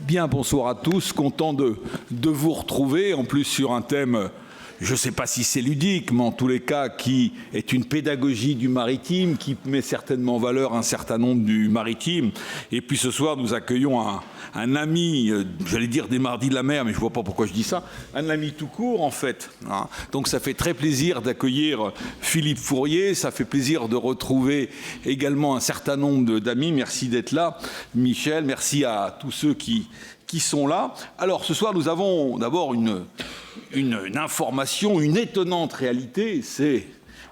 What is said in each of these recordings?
Bien, bonsoir à tous, content de vous retrouver, en plus sur un thème, je ne sais pas si c'est ludique, mais en tous les cas, qui est une pédagogie du maritime, qui met certainement en valeur un certain nombre du maritime. Et puis ce soir, nous accueillons un ami, j'allais dire des Mardis de la Mer, mais je ne vois pas pourquoi je dis ça, un ami tout court en fait. Hein. Donc ça fait très plaisir d'accueillir Philippe Fourier, ça fait plaisir de retrouver également un certain nombre d'amis. Merci d'être là, Michel, merci à tous ceux qui sont là. Alors ce soir, nous avons d'abord une information, une étonnante réalité. C'est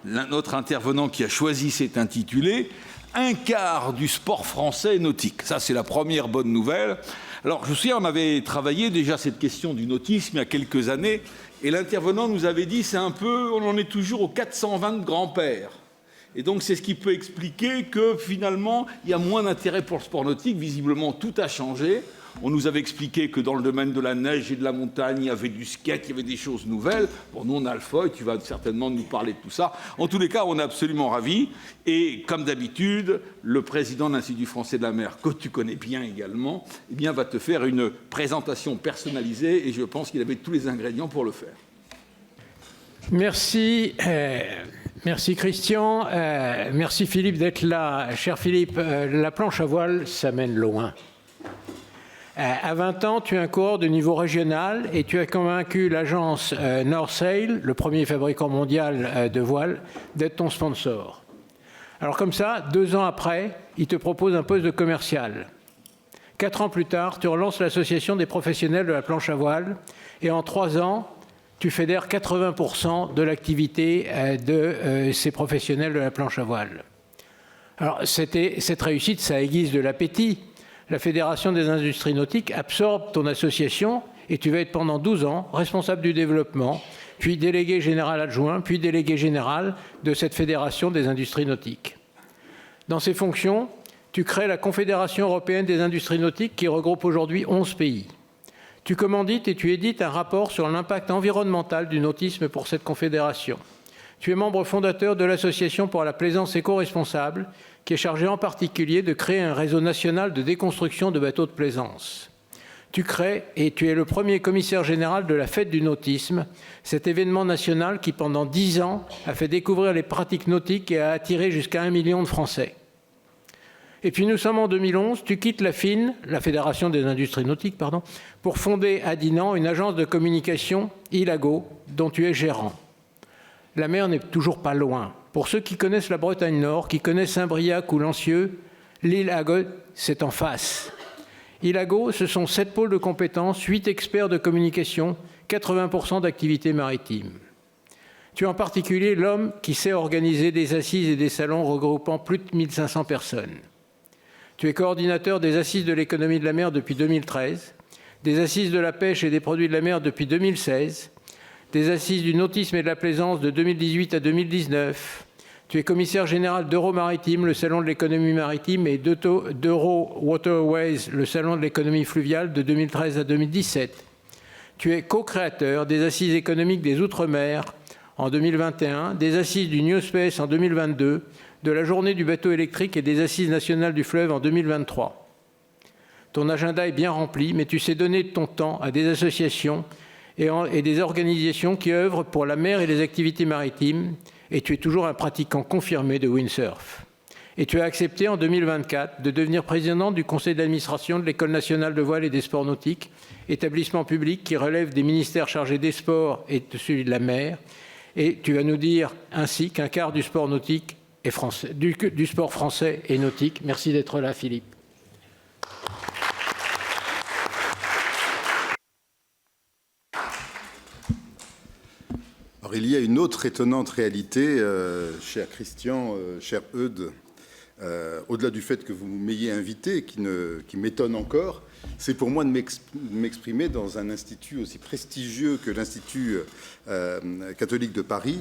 notre intervenant qui a choisi cet intitulé « Un quart du sport français nautique ». Ça, c'est la première bonne nouvelle. Alors, je me souviens, on avait travaillé déjà cette question du nautisme il y a quelques années, et l'intervenant nous avait dit, c'est un peu, on en est toujours aux 420 grands-pères. Et donc, c'est ce qui peut expliquer que, finalement, il y a moins d'intérêt pour le sport nautique. Visiblement, tout a changé. On nous avait expliqué que dans le domaine de la neige et de la montagne, il y avait du skate, il y avait des choses nouvelles. Bon, nous, on a le foie, tu vas certainement nous parler de tout ça. En tous les cas, on est absolument ravis. Et comme d'habitude, le président de l'Institut français de la mer, que tu connais bien également, eh bien, va te faire une présentation personnalisée et je pense qu'il avait tous les ingrédients pour le faire. Merci. Merci Christian. Merci Philippe d'être là. Cher Philippe, la planche à voile, ça mène loin. À 20 ans, tu es un coureur de niveau régional et tu as convaincu l'agence North Sail, le premier fabricant mondial de voiles, d'être ton sponsor. Alors comme ça, 2 ans après, il te propose un poste de commercial. 4 ans plus tard, tu relances l'association des professionnels de la planche à voile et en 3 ans, tu fédères 80% de l'activité de ces professionnels de la planche à voile. Alors cette réussite, ça aiguise de l'appétit. La Fédération des industries nautiques absorbe ton association et tu vas être pendant 12 ans responsable du développement, puis délégué général adjoint, puis délégué général de cette Fédération des industries nautiques. Dans ces fonctions, tu crées la Confédération européenne des industries nautiques qui regroupe aujourd'hui 11 pays. Tu commandites et tu édites un rapport sur l'impact environnemental du nautisme pour cette confédération. Tu es membre fondateur de l'Association pour la plaisance éco-responsable, qui est chargée en particulier de créer un réseau national de déconstruction de bateaux de plaisance. Tu crées et tu es le premier commissaire général de la Fête du nautisme, cet événement national qui, pendant 10 ans, a fait découvrir les pratiques nautiques et a attiré jusqu'à 1 million de Français. Et puis nous sommes en 2011, tu quittes la FIN, la Fédération des industries nautiques, pour fonder à Dinan une agence de communication, Ilago, dont tu es gérant. La mer n'est toujours pas loin. Pour ceux qui connaissent la Bretagne Nord, qui connaissent Saint-Briac ou Lancieux, l'île Agot, c'est en face. Ilago, ce sont 7 pôles de compétences, 8 experts de communication, 80% d'activités maritimes. Tu es en particulier l'homme qui sait organiser des assises et des salons regroupant plus de 1500 personnes. Tu es coordinateur des assises de l'économie de la mer depuis 2013, des assises de la pêche et des produits de la mer depuis 2016, des assises du nautisme et de la plaisance de 2018 à 2019. Tu es commissaire général d'Euromaritime, le salon de l'économie maritime, et d'Euro Waterways, le salon de l'économie fluviale de 2013 à 2017. Tu es co-créateur des assises économiques des Outre-mer en 2021, des assises du New Space en 2022, de la journée du bateau électrique et des assises nationales du fleuve en 2023. Ton agenda est bien rempli, mais tu sais donner de ton temps à des associations et des organisations qui œuvrent pour la mer et les activités maritimes, et tu es toujours un pratiquant confirmé de windsurf. Et tu as accepté en 2024 de devenir président du conseil d'administration de l'École nationale de voile et des sports nautiques, établissement public qui relève des ministères chargés des sports et de celui de la mer, et tu vas nous dire ainsi qu'un quart du sport nautique est français, du sport français est nautique. Merci d'être là, Philippe. Alors, il y a une autre étonnante réalité, cher Christian, cher Eudes, au-delà du fait que vous m'ayez invité, qui m'étonne encore, c'est pour moi de m'exprimer dans un institut aussi prestigieux que l'Institut catholique de Paris,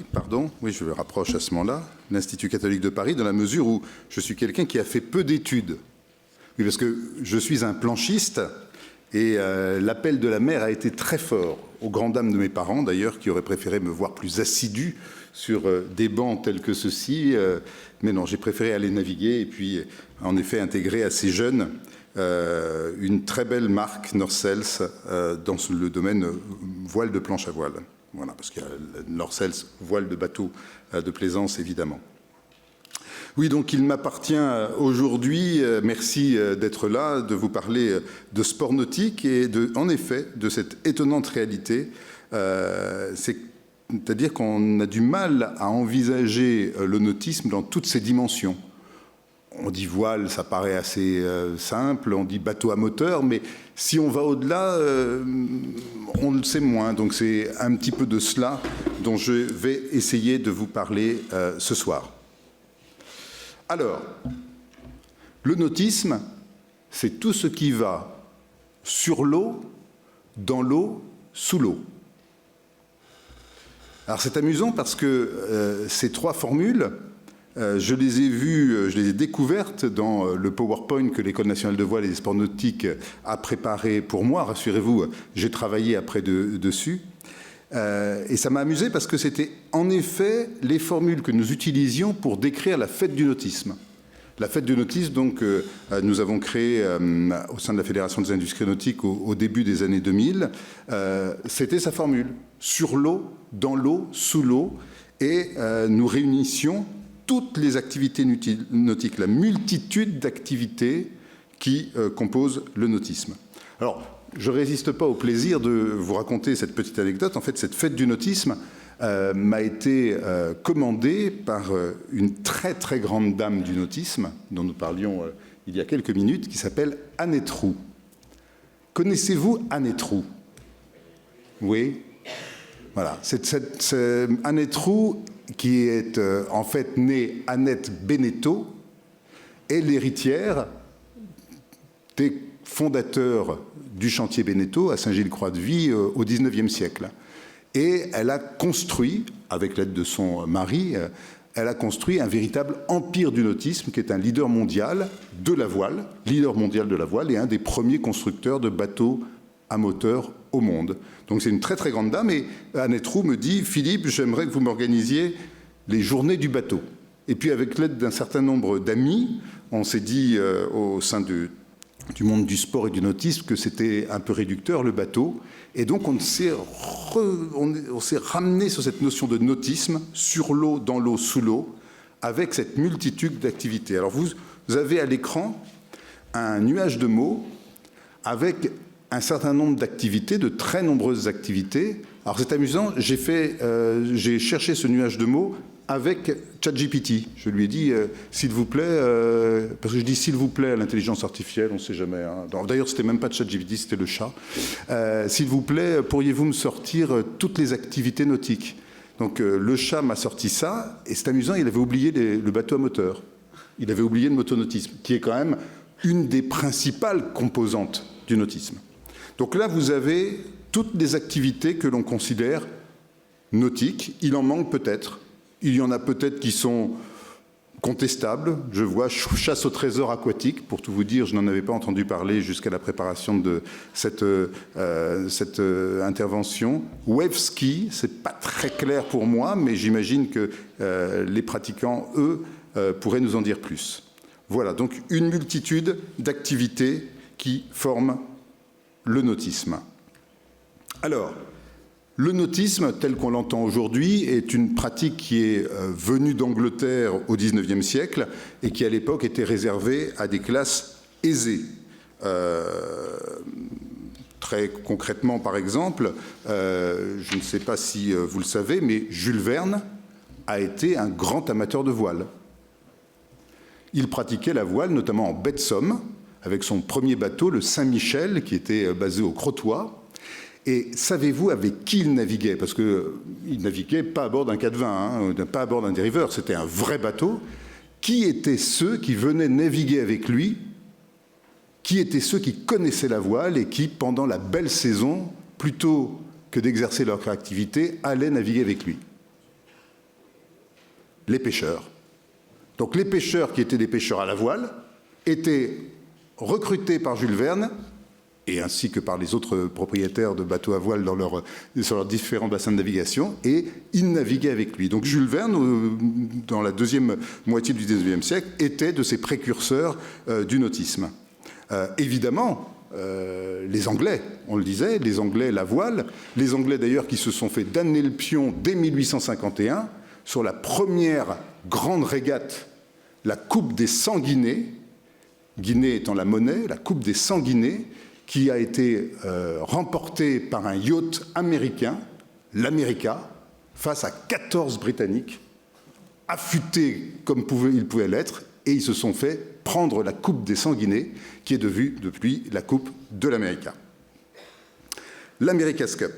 oui, je le rapproche à ce moment-là, l'Institut catholique de Paris, dans la mesure où je suis quelqu'un qui a fait peu d'études. Oui, parce que je suis un planchiste et l'appel de la mer a été très fort, aux grandes dames de mes parents d'ailleurs, qui auraient préféré me voir plus assidu sur des bancs tels que ceux-ci. Mais non, j'ai préféré aller naviguer et puis, en effet, intégrer assez jeune une très belle marque Norsels dans le domaine voile de planche à voile. Voilà, parce qu'il y a Norsels, voile de bateau de plaisance, évidemment. Oui, donc il m'appartient aujourd'hui, merci d'être là, de vous parler de sport nautique et en effet de cette étonnante réalité. C'est-à-dire qu'on a du mal à envisager le nautisme dans toutes ses dimensions. On dit voile, ça paraît assez simple, on dit bateau à moteur, mais si on va au-delà, on le sait moins. Donc c'est un petit peu de cela dont je vais essayer de vous parler ce soir. Alors, le nautisme, c'est tout ce qui va sur l'eau, dans l'eau, sous l'eau. Alors c'est amusant parce que ces trois formules, je les ai vues, je les ai découvertes dans le PowerPoint que l'École nationale de voile et des sports nautiques a préparé pour moi. Rassurez-vous, j'ai travaillé après dessus. Et ça m'a amusé parce que c'était en effet les formules que nous utilisions pour décrire la fête du nautisme. La fête du nautisme, donc, nous avons créé au sein de la Fédération des industries nautiques au début des années 2000. C'était sa formule, sur l'eau, dans l'eau, sous l'eau. Et nous réunissions toutes les activités nautiques, la multitude d'activités qui composent le nautisme. Alors, je ne résiste pas au plaisir de vous raconter cette petite anecdote. En fait, cette fête du nautisme m'a été commandée par une très très grande dame du nautisme, dont nous parlions il y a quelques minutes, qui s'appelle Annette Roux. Connaissez-vous Annette Roux? Oui. Voilà. C'est Annette Roux, qui est en fait née Annette Beneteau, est l'héritière des fondateurs du chantier Beneteau à Saint-Gilles-Croix-de-Vie au XIXe siècle. Et elle a construit, avec l'aide de son mari, elle a construit un véritable empire du nautisme qui est un leader mondial de la voile, et un des premiers constructeurs de bateaux à moteur au monde. Donc c'est une très très grande dame et Annette Roux me dit « Philippe, j'aimerais que vous m'organisiez les journées du bateau ». Et puis avec l'aide d'un certain nombre d'amis, on s'est dit au sein du monde du sport et du nautisme que c'était un peu réducteur le bateau. Et donc on s'est ramené sur cette notion de nautisme, sur l'eau, dans l'eau, sous l'eau, avec cette multitude d'activités. Alors vous avez à l'écran un nuage de mots avec un certain nombre d'activités, de très nombreuses activités. Alors c'est amusant, j'ai cherché ce nuage de mots avec ChatGPT. Je lui ai dit, s'il vous plaît, parce que je dis s'il vous plaît à l'intelligence artificielle, on ne sait jamais. Hein. D'ailleurs, c'était même pas ChatGPT, c'était le chat. S'il vous plaît, pourriez-vous me sortir toutes les activités nautiques? Donc le chat m'a sorti ça, et c'est amusant, il avait oublié le bateau à moteur. Il avait oublié le motonautisme, qui est quand même une des principales composantes du nautisme. Donc là, vous avez toutes les activités que l'on considère nautiques. Il en manque peut-être. Il y en a peut-être qui sont contestables. Je vois chasse au trésor aquatique. Pour tout vous dire, je n'en avais pas entendu parler jusqu'à la préparation de cette intervention. Wave ski, c'est pas très clair pour moi, mais j'imagine que les pratiquants, eux, pourraient nous en dire plus. Voilà, donc une multitude d'activités qui forment le nautisme. Alors, le nautisme, tel qu'on l'entend aujourd'hui, est une pratique qui est venue d'Angleterre au XIXe siècle et qui, à l'époque, était réservée à des classes aisées. Très concrètement, par exemple, je ne sais pas si vous le savez, mais Jules Verne a été un grand amateur de voile. Il pratiquait la voile, notamment en baie de Somme, avec son premier bateau, le Saint-Michel, qui était basé au Crotoy. Et savez-vous avec qui il naviguait? Parce qu'il ne naviguait pas à bord d'un 420, hein, pas à bord d'un dériveur, c'était un vrai bateau. Qui étaient ceux qui venaient naviguer avec lui? Qui étaient ceux qui connaissaient la voile et qui, pendant la belle saison, plutôt que d'exercer leur activité, allaient naviguer avec lui? Les pêcheurs. Donc les pêcheurs qui étaient des pêcheurs à la voile étaient recrutés par Jules Verne, et ainsi que par les autres propriétaires de bateaux à voile sur leurs différents bassins de navigation, et ils naviguaient avec lui. Donc Jules Verne, dans la deuxième moitié du XIXe siècle, était de ces précurseurs du nautisme. Évidemment, les Anglais, on le disait, les Anglais la voile, les Anglais d'ailleurs qui se sont fait damner le pion dès 1851 sur la première grande régate, la Coupe des 100 Guinées, Guinée étant la monnaie, la Coupe des 100 Guinées, qui a été remportée par un yacht américain, l'America, face à 14 Britanniques, affûtés comme ils pouvaient l'être, et ils se sont fait prendre la Coupe des 100 Guinées, qui est devenue depuis la Coupe de l'America. L'America's Cup.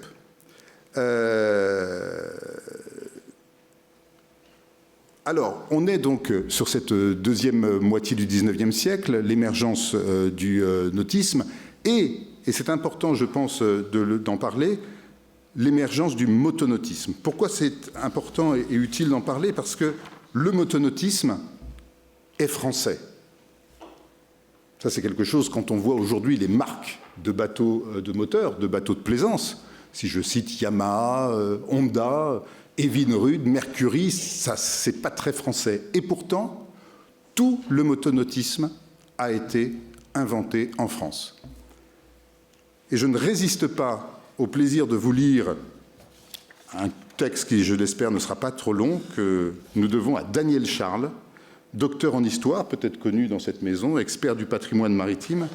Alors, on est donc sur cette deuxième moitié du XIXe siècle, l'émergence du nautisme, et c'est important, je pense, d'en parler, l'émergence du motonautisme. Pourquoi c'est important et utile d'en parler? Parce que le motonautisme est français. Ça, c'est quelque chose, quand on voit aujourd'hui les marques de bateaux de moteur, de bateaux de plaisance, si je cite Yamaha, Honda, Evinrude, Mercury, ça, c'est pas très français. Et pourtant, tout le motonautisme a été inventé en France. Et je ne résiste pas au plaisir de vous lire un texte qui, je l'espère, ne sera pas trop long, que nous devons à Daniel Charles, docteur en histoire, peut-être connu dans cette maison, expert du patrimoine maritime,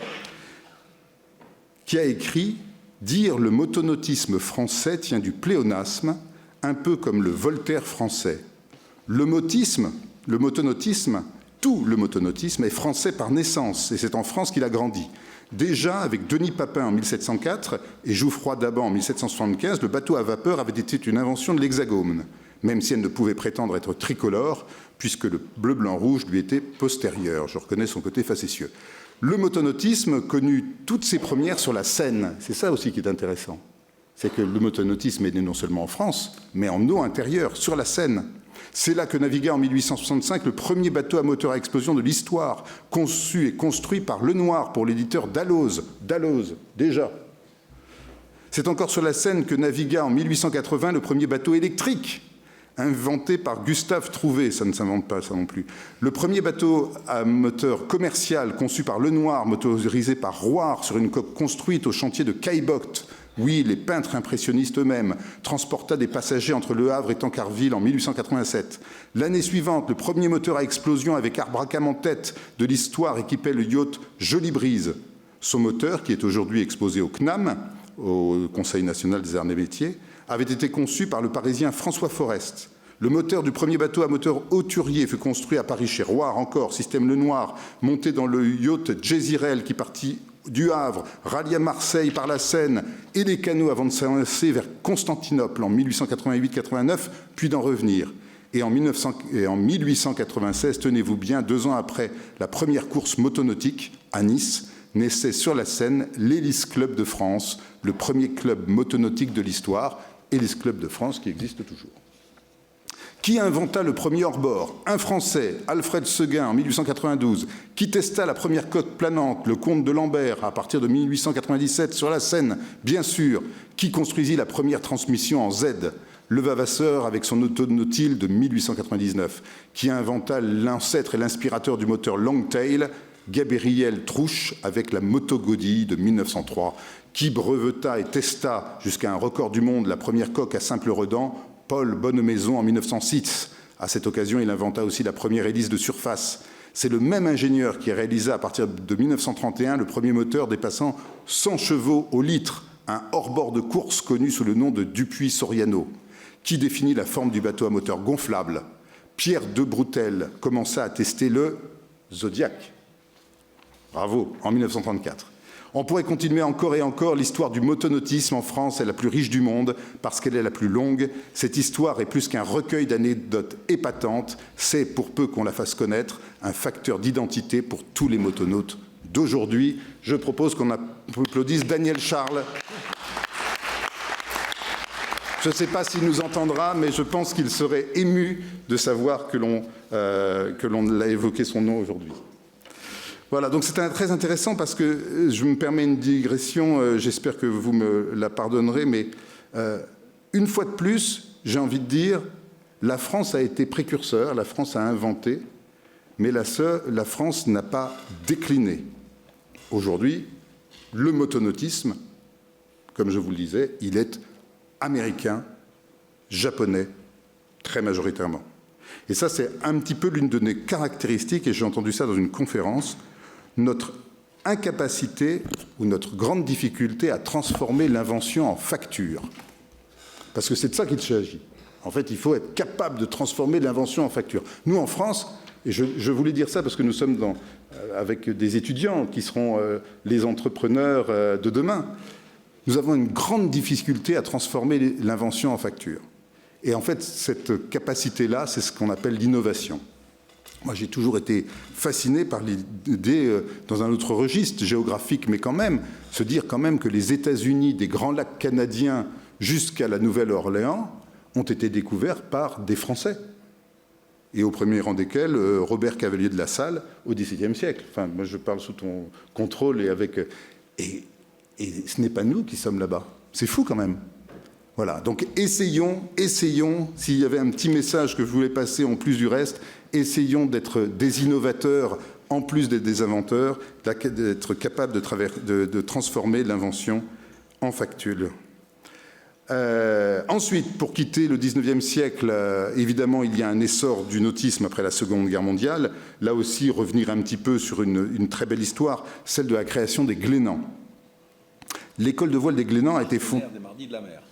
qui a écrit « Dire le motonautisme français tient du pléonasme, un peu comme le Voltaire français. Le motonautisme, tout le motonautisme est français par naissance, et c'est en France qu'il a grandi. Déjà, avec Denis Papin en 1704 et Jouffroy d'Aban en 1775, le bateau à vapeur avait été une invention de l'Hexagone, même si elle ne pouvait prétendre être tricolore, puisque le bleu-blanc-rouge lui était postérieur. Je reconnais son côté facétieux. Le motonautisme connut toutes ses premières sur la Seine. C'est ça aussi qui est intéressant. C'est que le motonautisme est né non seulement en France, mais en eau intérieure, sur la Seine. C'est là que navigua en 1865 le premier bateau à moteur à explosion de l'histoire, conçu et construit par Lenoir pour l'éditeur Dalloz. Dalloz, déjà. C'est encore sur la Seine que navigua en 1880 le premier bateau électrique, inventé par Gustave Trouvé, ça ne s'invente pas ça non plus. Le premier bateau à moteur commercial conçu par Lenoir, motorisé par Roire sur une coque construite au chantier de Caillebotte. Oui, les peintres impressionnistes eux-mêmes, transporta des passagers entre Le Havre et Tancarville en 1887. L'année suivante, le premier moteur à explosion avec Arbracam en tête de l'histoire équipait le yacht Jolie Brise. Son moteur, qui est aujourd'hui exposé au CNAM, au Conseil national des arts et métiers, avait été conçu par le Parisien François Forest. Le moteur du premier bateau à moteur hauturier fut construit à Paris chez Roire, encore, système Lenoir, monté dans le yacht Jezirel qui partit du Havre, rallia Marseille par la Seine et les canaux avant de s'avancer vers Constantinople en 1888-89, puis d'en revenir. Et en 1896, tenez-vous bien, 2 ans après la première course motonautique à Nice, naissait sur la Seine l'Hélice Club de France, le premier club motonautique de l'histoire, Hélice Club de France qui existe toujours. Qui inventa le premier hors-bord? Un Français, Alfred Seguin, en 1892, qui testa la première coque planante, le comte de Lambert, à partir de 1897, sur la Seine, bien sûr. Qui construisit la première transmission en Z? Le Vavasseur, avec son autonautile de 1899. Qui inventa l'ancêtre et l'inspirateur du moteur Longtail? Gabriel Trouche, avec la motogodille de 1903. Qui breveta et testa, jusqu'à un record du monde, la première coque à simple redent? Paul Bonnemaison en 1906. À cette occasion, il inventa aussi la première hélice de surface. C'est le même ingénieur qui réalisa à partir de 1931 le premier moteur dépassant 100 chevaux au litre, un hors-bord de course connu sous le nom de Dupuis-Soriano. Qui définit la forme du bateau à moteur gonflable? Pierre de Broutel commença à tester le Zodiac. Bravo, en 1934. On pourrait continuer encore et encore. L'histoire du motonautisme en France est la plus riche du monde parce qu'elle est la plus longue. Cette histoire est plus qu'un recueil d'anecdotes épatantes. C'est, pour peu qu'on la fasse connaître, un facteur d'identité pour tous les motonautes d'aujourd'hui. Je propose qu'on applaudisse Daniel Charles. Je ne sais pas s'il nous entendra, mais je pense qu'il serait ému de savoir que l'on a évoqué son nom aujourd'hui. Voilà, donc c'est très intéressant parce que je me permets une digression, j'espère que vous me la pardonnerez, mais une fois de plus, j'ai envie de dire, la France a été précurseur, la France a inventé, mais la France n'a pas décliné. Aujourd'hui, le motonautisme, comme je vous le disais, il est américain, japonais, très majoritairement. Et ça, c'est un petit peu l'une de nos caractéristiques, et j'ai entendu ça dans une conférence, notre incapacité ou notre grande difficulté à transformer l'invention en facture. Parce que c'est de ça qu'il s'agit. En fait, il faut être capable de transformer l'invention en facture. Nous, en France, et je voulais dire ça parce que nous sommes avec des étudiants qui seront les entrepreneurs de demain, nous avons une grande difficulté à transformer l'invention en facture. Et en fait, cette capacité-là, c'est ce qu'on appelle l'innovation. Moi, j'ai toujours été fasciné par l'idée, dans un autre registre géographique, mais quand même, se dire quand même que les États-Unis, des Grands Lacs canadiens jusqu'à la Nouvelle-Orléans, ont été découverts par des Français. Et au premier rang desquels, Robert Cavelier de La Salle, au XVIIe siècle. Enfin, moi, je parle sous ton contrôle et avec... Et ce n'est pas nous qui sommes là-bas. C'est fou quand même. Voilà, donc essayons, s'il y avait un petit message que je voulais passer en plus du reste, essayons d'être des innovateurs en plus d'être des inventeurs, d'être capables de transformer l'invention en facture. Ensuite, pour quitter le 19e siècle, évidemment, il y a un essor du nautisme après la Seconde Guerre mondiale. Là aussi, revenir un petit peu sur une très belle histoire, celle de la création des Glénans. L'école de voile des Glénans a été fondée... Des Mardis de la mer.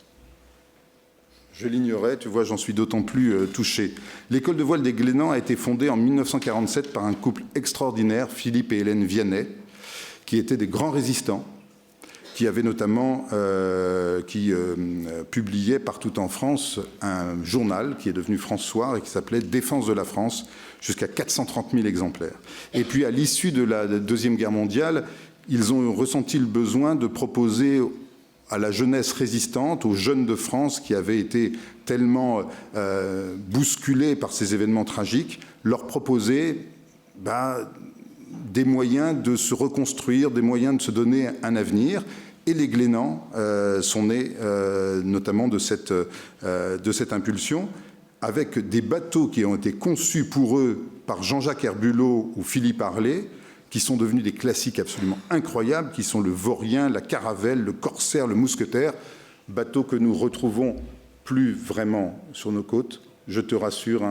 Je l'ignorais, tu vois, j'en suis d'autant plus touché. L'école de voile des Glénans a été fondée en 1947 par un couple extraordinaire, Philippe et Hélène Vianney, qui étaient des grands résistants, qui avaient notamment, publiaient partout en France un journal qui est devenu France Soir et qui s'appelait Défense de la France, jusqu'à 430 000 exemplaires. Et puis, à l'issue de la Deuxième Guerre mondiale, ils ont ressenti le besoin de proposer à la jeunesse résistante, aux jeunes de France qui avaient été tellement bousculés par ces événements tragiques, leur proposer des moyens de se reconstruire, des moyens de se donner un avenir. Et les Glénans sont nés notamment de cette impulsion, avec des bateaux qui ont été conçus pour eux par Jean-Jacques Herbulot ou Philippe Harley, qui sont devenus des classiques absolument incroyables, qui sont le Vaurien, la Caravelle, le Corsaire, le Mousquetaire, bateaux que nous retrouvons plus vraiment sur nos côtes. Je te rassure,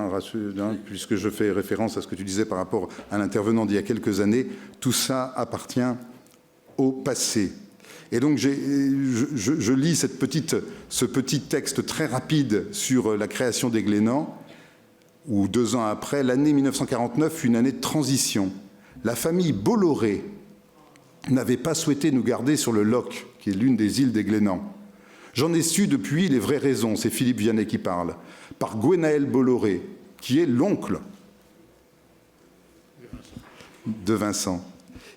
puisque je fais référence à ce que tu disais par rapport à l'intervenant d'il y a quelques années, tout ça appartient au passé. Et donc je lis ce petit texte très rapide sur la création des Glénans, où 2 ans après, l'année 1949 fut une année de transition. La famille Bolloré n'avait pas souhaité nous garder sur le Loch, qui est l'une des îles des Glénans. J'en ai su depuis les vraies raisons, c'est Philippe Vianney qui parle, par Gwenaël Bolloré, qui est l'oncle de Vincent.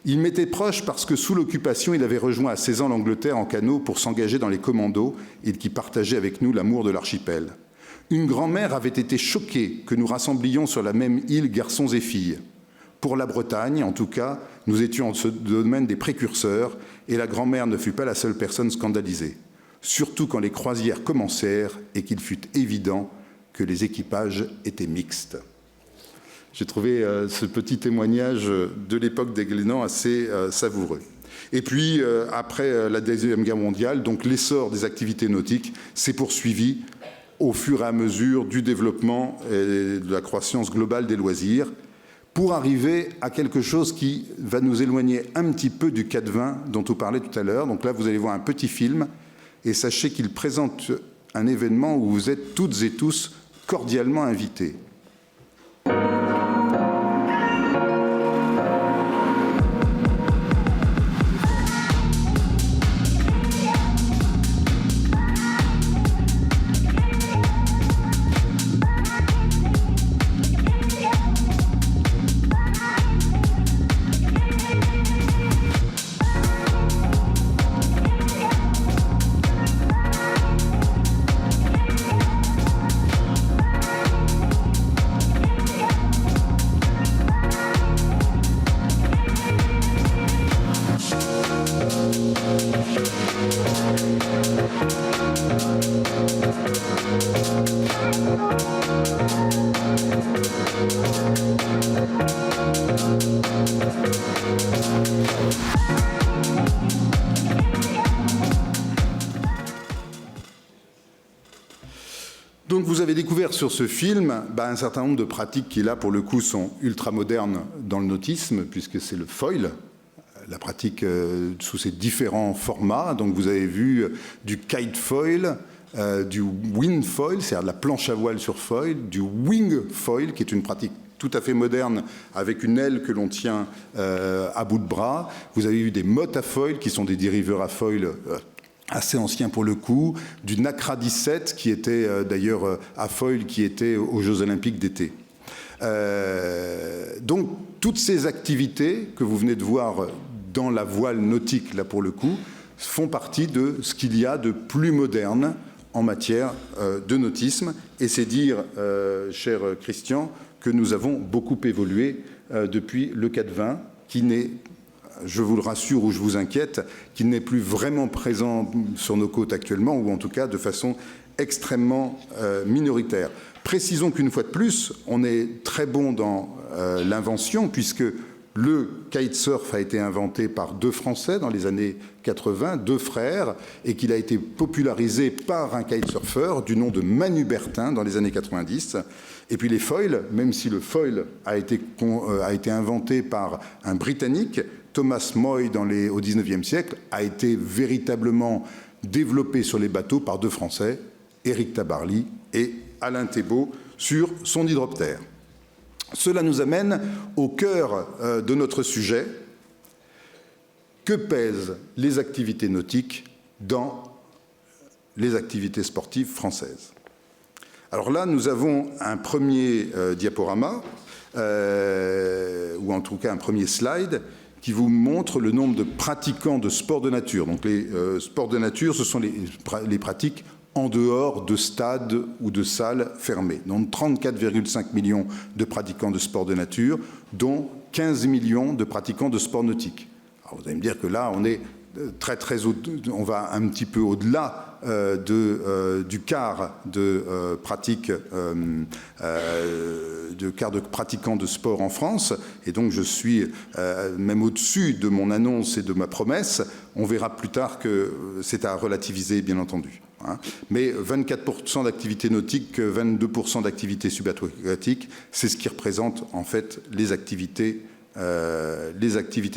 Il m'était proche parce que sous l'occupation, il avait rejoint à 16 ans l'Angleterre en canot pour s'engager dans les commandos et qui partageait avec nous l'amour de l'archipel. Une grand-mère avait été choquée que nous rassemblions sur la même île garçons et filles. Pour la Bretagne, en tout cas, nous étions en ce domaine des précurseurs et la grand-mère ne fut pas la seule personne scandalisée. Surtout quand les croisières commencèrent et qu'il fut évident que les équipages étaient mixtes. J'ai trouvé ce petit témoignage de l'époque des Glénans assez savoureux. Et puis, après la Deuxième Guerre mondiale, donc l'essor des activités nautiques s'est poursuivi au fur et à mesure du développement et de la croissance globale des loisirs, pour arriver à quelque chose qui va nous éloigner un petit peu du Quat-Vin dont on parlait tout à l'heure. Donc là, vous allez voir un petit film, et sachez qu'il présente un événement où vous êtes toutes et tous cordialement invités. Donc vous avez découvert sur ce film un certain nombre de pratiques qui, là, pour le coup, sont ultra-modernes dans le nautisme, puisque c'est le foil, la pratique sous ses différents formats. Donc vous avez vu du kite foil, du wind foil, c'est-à-dire de la planche à voile sur foil, du wing foil, qui est une pratique tout à fait moderne, avec une aile que l'on tient à bout de bras. Vous avez eu des mottes à foil, qui sont des dériveurs à foil assez ancien pour le coup, du Nacra 17, qui était d'ailleurs à foil, qui était aux Jeux Olympiques d'été. Donc, toutes ces activités que vous venez de voir dans la voile nautique, là pour le coup, font partie de ce qu'il y a de plus moderne en matière de nautisme. Et c'est dire, cher Christian, que nous avons beaucoup évolué depuis le 4-20, qui n'est, je vous le rassure ou je vous inquiète, qu'il n'est plus vraiment présent sur nos côtes actuellement, ou en tout cas de façon extrêmement minoritaire. Précisons qu'une fois de plus, on est très bon dans l'invention, puisque le kitesurf a été inventé par 2 Français dans les années 80, 2 frères, et qu'il a été popularisé par un kitesurfeur du nom de Manu Bertin dans les années 90. Et puis les foils, même si le foil a été inventé par un Britannique, Thomas Moy au XIXe siècle, a été véritablement développé sur les bateaux par 2 Français, Éric Tabarly et Alain Thébault, sur son hydroptère. Cela nous amène au cœur de notre sujet. Que pèsent les activités nautiques dans les activités sportives françaises? Alors là, nous avons un premier diaporama, ou en tout cas un premier slide, qui vous montre le nombre de pratiquants de sports de nature. Donc les sports de nature, ce sont les pratiques en dehors de stades ou de salles fermées. Donc 34,5 millions de pratiquants de sports de nature, dont 15 millions de pratiquants de sports nautiques. Alors vous allez me dire que là, on est on va un petit peu au-delà du quart de pratiquants de sport en France, et donc je suis même au-dessus de mon annonce et de ma promesse. On verra plus tard que c'est à relativiser, bien entendu. Mais 24% d'activité nautique, 22% d'activité subaquatique, c'est ce qui représente en fait les activités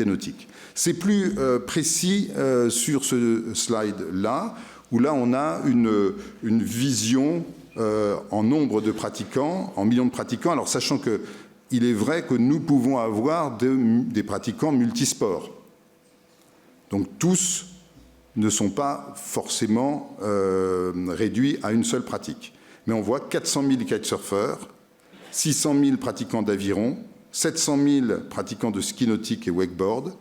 nautiques. C'est plus précis sur ce slide-là, où là on a une vision en nombre de pratiquants, en millions de pratiquants, alors sachant qu'il est vrai que nous pouvons avoir des pratiquants multisports. Donc tous ne sont pas forcément réduits à une seule pratique. Mais on voit 400 000 kitesurfers, 600 000 pratiquants d'aviron, 700 000 pratiquants de ski nautique et wakeboard,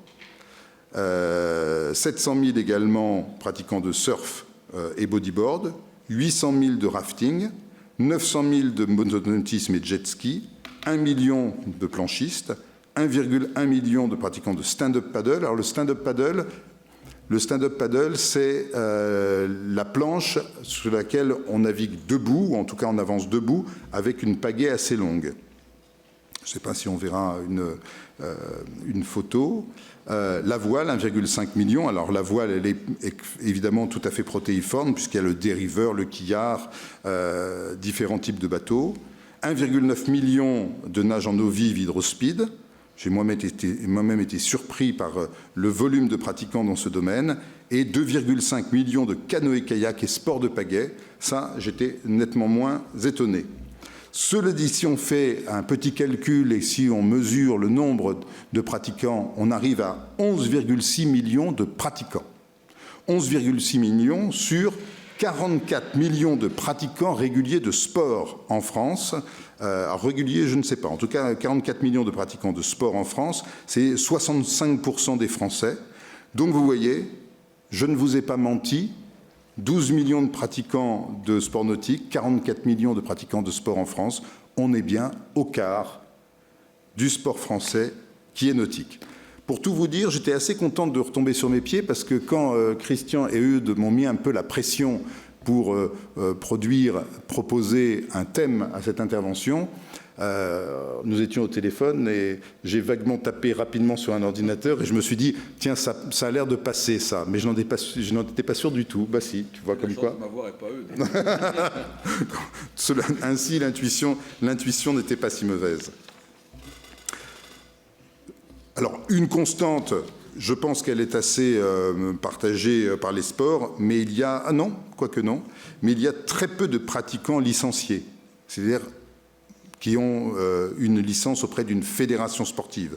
700 000 également pratiquants de surf et bodyboard, 800 000 de rafting, 900 000 de motonautisme et jet ski, 1 million de planchistes, 1,1 million de pratiquants de stand-up paddle. Alors le stand-up paddle, c'est la planche sur laquelle on navigue debout, ou en tout cas on avance debout, avec une pagaie assez longue. Je ne sais pas si on verra une photo. La voile, 1,5 million. Alors la voile, elle est évidemment tout à fait protéiforme, puisqu'il y a le dériveur, le quillard, différents types de bateaux. 1,9 million de nage en eau vive hydrospeed. J'ai moi-même été surpris par le volume de pratiquants dans ce domaine. Et 2,5 millions de canoë-kayak et sports de pagaie. Ça, j'étais nettement moins étonné. Cela dit, si on fait un petit calcul et si on mesure le nombre de pratiquants, on arrive à 11,6 millions de pratiquants. 11,6 millions sur 44 millions de pratiquants réguliers de sport en France. Réguliers, je ne sais pas. En tout cas, 44 millions de pratiquants de sport en France, c'est 65% des Français. Donc vous voyez, je ne vous ai pas menti. 12 millions de pratiquants de sport nautique, 44 millions de pratiquants de sport en France. On est bien au quart du sport français qui est nautique. Pour tout vous dire, j'étais assez content de retomber sur mes pieds parce que quand Christian et Eudes m'ont mis un peu la pression pour proposer un thème à cette intervention, nous étions au téléphone et j'ai vaguement tapé rapidement sur un ordinateur et je me suis dit, tiens, ça a l'air de passer ça, mais je n'en étais pas sûr du tout. Bah si, tu vois comme quoi. Ma voix et pas eux. Ainsi, l'intuition n'était pas si mauvaise. Alors, une constante, je pense qu'elle est assez partagée par les sports, mais il y a... Ah non, quoique non, mais il y a très peu de pratiquants licenciés, c'est-à-dire qui ont une licence auprès d'une fédération sportive.